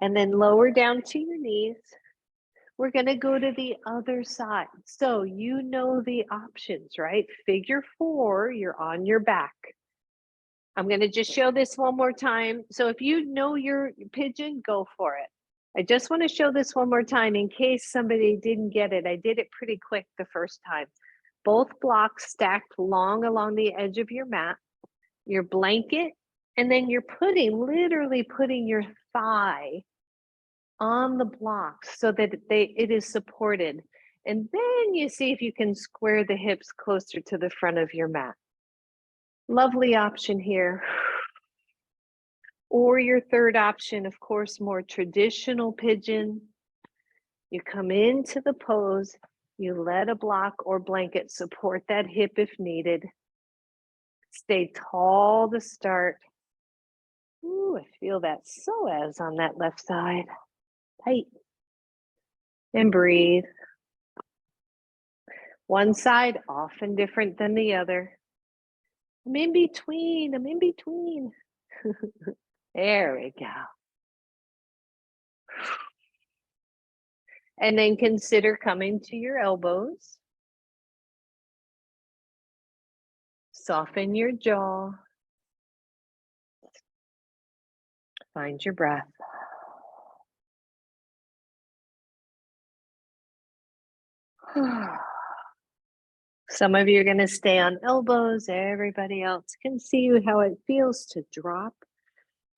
And then lower down to your knees. We're going to go to the other side. So you know the options, right? Figure 4, you're on your back. I'm going to just show this one more time. So if you know your pigeon, go for it. I just want to show this one more time in case somebody didn't get it. I did it pretty quick the first time. Both blocks stacked long along the edge of your mat, your blanket, and then you're literally putting your thigh on the blocks so that it is supported. And then you see if you can square the hips closer to the front of your mat. Lovely option here. Or your third option, of course, more traditional pigeon. You come into the pose, you let a block or blanket support that hip if needed. Stay tall to start. Ooh, I feel that psoas on that left side. Tight. And breathe. One side often different than the other. I'm in between. There we go. And then consider coming to your elbows. Soften your jaw. Find your breath. Some of you are going to stay on elbows. Everybody else can see how it feels to drop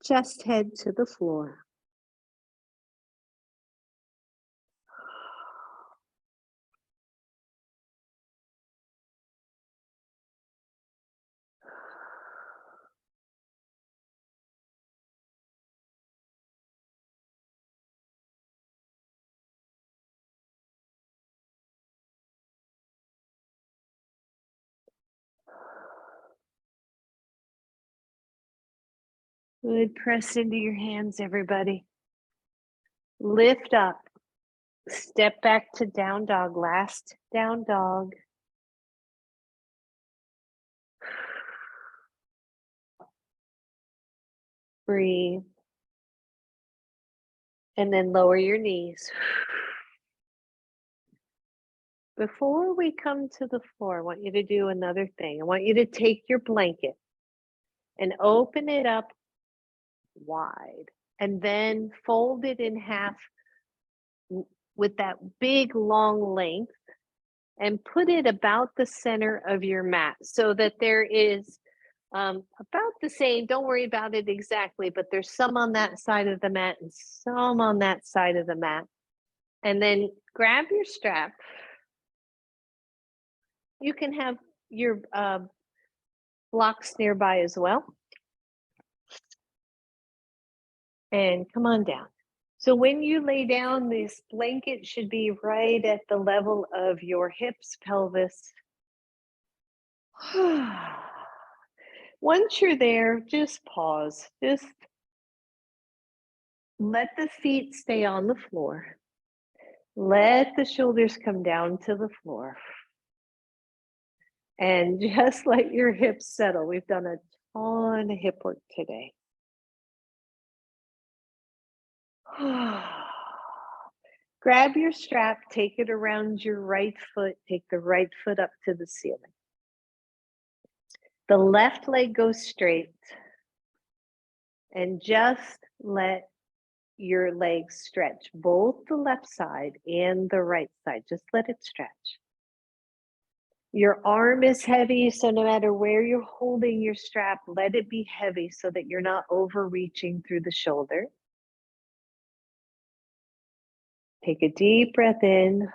chest head to the floor. Good. Press into your hands, everybody. Lift up. Step back to down dog. Last down dog. Breathe. And then lower your knees. Before we come to the floor, I want you to do another thing. I want you to take your blanket and open it up wide and then fold it in half with that big long length and put it about the center of your mat so that there is about the same. Don't worry about it exactly, but there's some on that side of the mat and some on that side of the mat. And then grab your strap. You can have your blocks nearby as well. And come on down. So when you lay down, this blanket should be right at the level of your hips, pelvis. Once you're there, just pause. Just let the feet stay on the floor. Let the shoulders come down to the floor. And just let your hips settle. We've done a ton of hip work today. Grab your strap, take it around your right foot, take the right foot up to the ceiling. The left leg goes straight, and just let your legs stretch, both the left side and the right side. Just let it stretch. Your arm is heavy, so no matter where you're holding your strap, let it be heavy so that you're not overreaching through the shoulder. Take a deep breath in,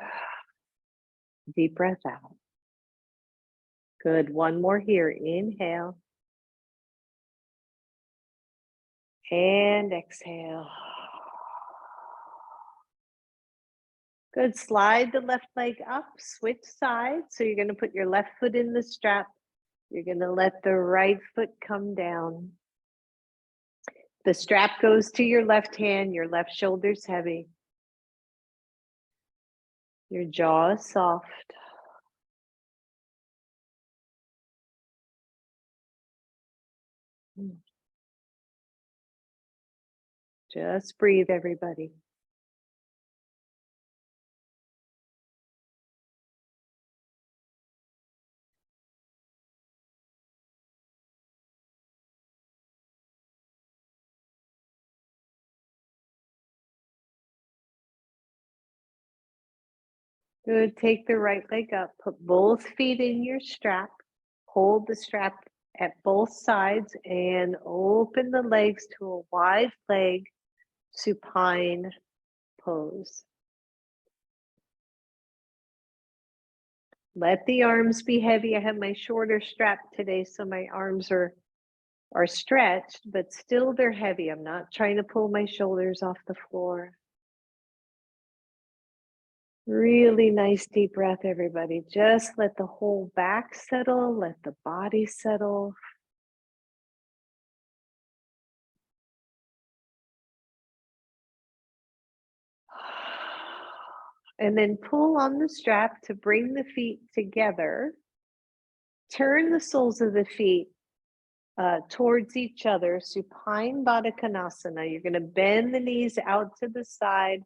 deep breath out. Good. One more here. Inhale. And exhale. Good. Slide the left leg up, switch sides. So you're going to put your left foot in the strap. You're going to let the right foot come down. The strap goes to your left hand, your left shoulder's heavy. Your jaw is soft. Just breathe, everybody. Good. Take the right leg up. Put both feet in your strap. Hold the strap at both sides and open the legs to a wide leg supine pose. Let the arms be heavy. I have my shorter strap today, so my arms are stretched, but still they're heavy. I'm not trying to pull my shoulders off the floor. Really nice deep breath, everybody. Just let the whole back settle, let the body settle. And then pull on the strap to bring the feet together. Turn the soles of the feet towards each other, supine Baddha Konasana. You're going to bend the knees out to the side.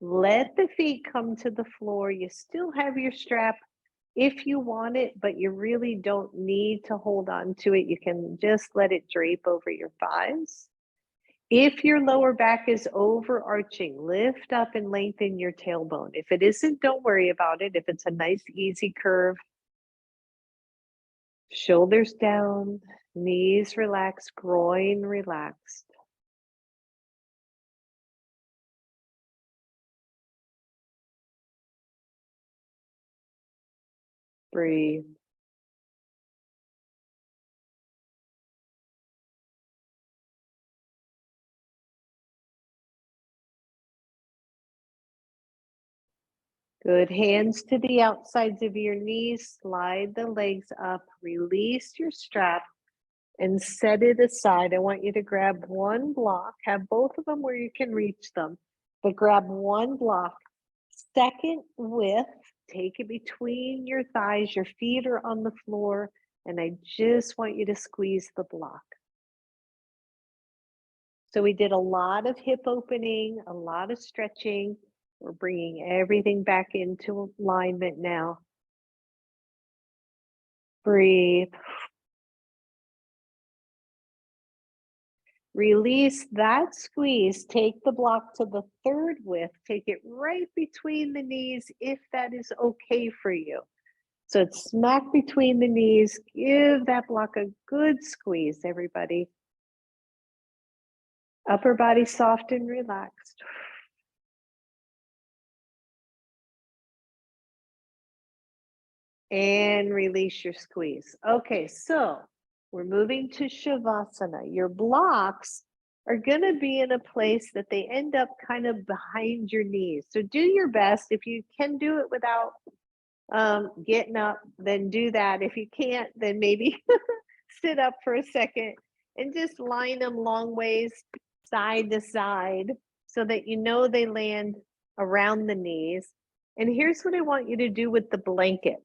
Let the feet come to the floor. You still have your strap if you want it, but you really don't need to hold on to it. You can just let it drape over your thighs. If your lower back is overarching, lift up and lengthen your tailbone. If it isn't, don't worry about it. If it's a nice, easy curve, shoulders down, knees relaxed, groin relaxed. Breathe. Good. Hands to the outsides of your knees. Slide the legs up. Release your strap and set it aside. I want you to grab one block. Have both of them where you can reach them, but grab one block. Second width. Take it between your thighs. Your feet are on the floor, and I just want you to squeeze the block. So we did a lot of hip opening, a lot of stretching. We're bringing everything back into alignment now. Breathe. Release that squeeze. Take the block to the third width. Take it right between the knees if that is okay for you. So it's smack between the knees. Give that block a good squeeze, everybody. Upper body soft and relaxed. And release your squeeze. Okay, so we're moving to Shavasana. Your blocks are going to be in a place that they end up kind of behind your knees. So do your best. If you can do it without getting up, then do that. If you can't, then maybe sit up for a second and just line them long ways side to side so that you know they land around the knees. And here's what I want you to do with the blanket.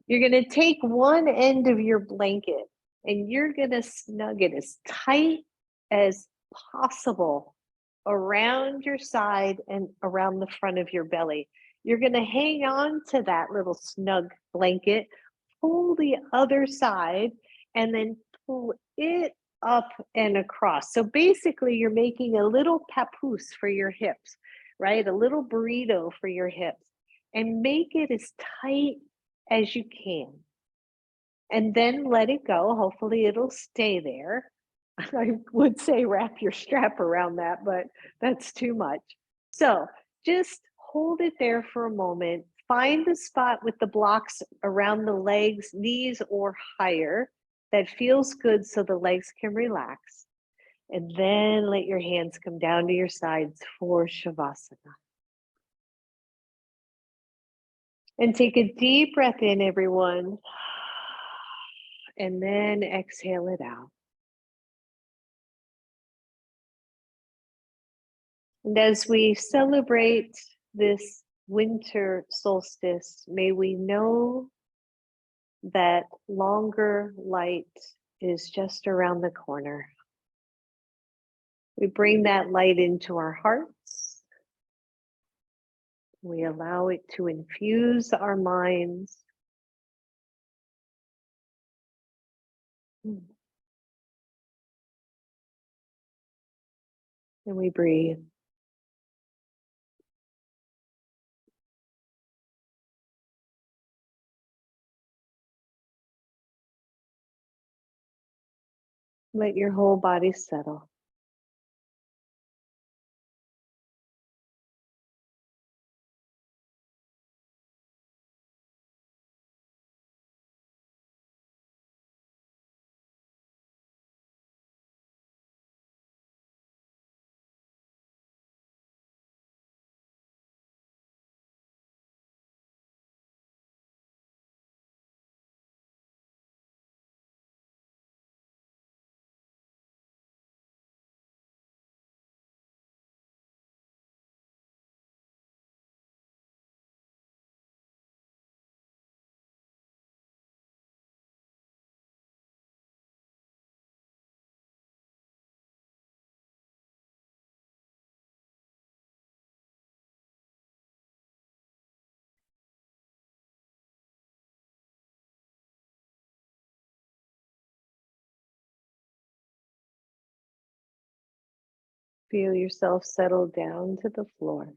You're going to take one end of your blanket and you're going to snug it as tight as possible around your side and around the front of your belly. You're going to hang on to that little snug blanket, pull the other side, and then pull it up and across. So basically, you're making a little papoose for your hips, right? A little burrito for your hips, and make it as tight as you can. And then let it go. Hopefully it'll stay there. I would say wrap your strap around that, but that's too much. So just hold it there for a moment. Find the spot with the blocks around the legs, knees, or higher that feels good so the legs can relax. And then let your hands come down to your sides for Shavasana. And take a deep breath in, everyone. And then exhale it out. And as we celebrate this winter solstice, may we know that longer light is just around the corner. We bring that light into our hearts. We allow it to infuse our minds. And we breathe. Let your whole body settle. Feel yourself settle down to the floor.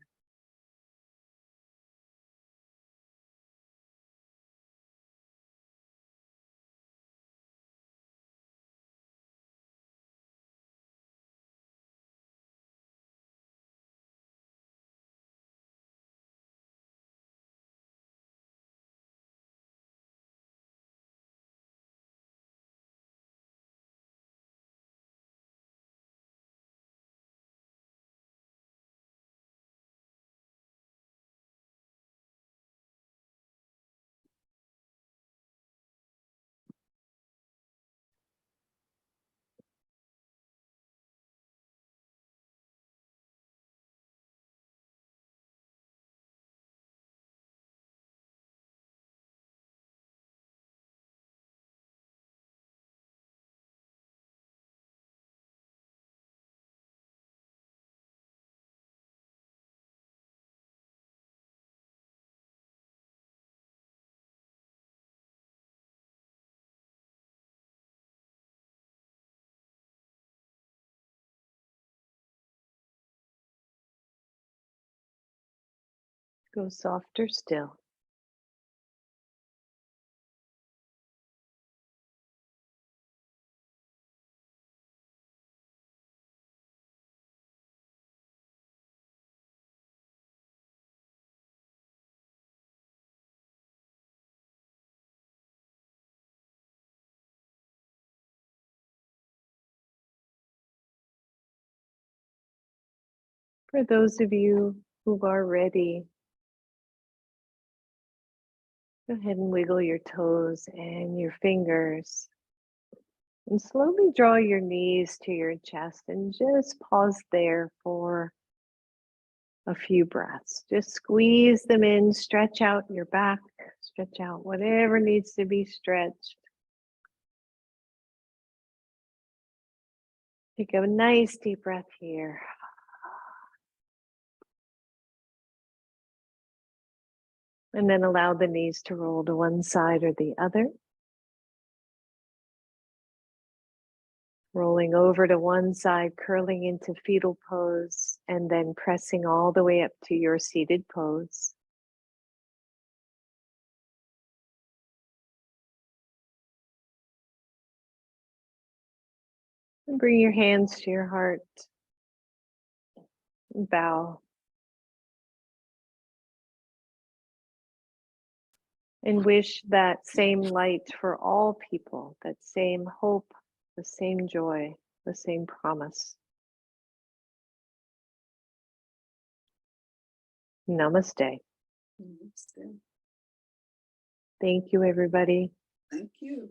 Go softer still. For those of you who are ready, go ahead and wiggle your toes and your fingers. And slowly draw your knees to your chest and just pause there for a few breaths. Just squeeze them in, stretch out your back, stretch out whatever needs to be stretched. Take a nice deep breath here. And then allow the knees to roll to one side or the other. Rolling over to one side, curling into fetal pose, and then pressing all the way up to your seated pose. And bring your hands to your heart. And bow. And wish that same light for all people, that same hope, the same joy, the same promise. Namaste. Namaste. Thank you, everybody. Thank you.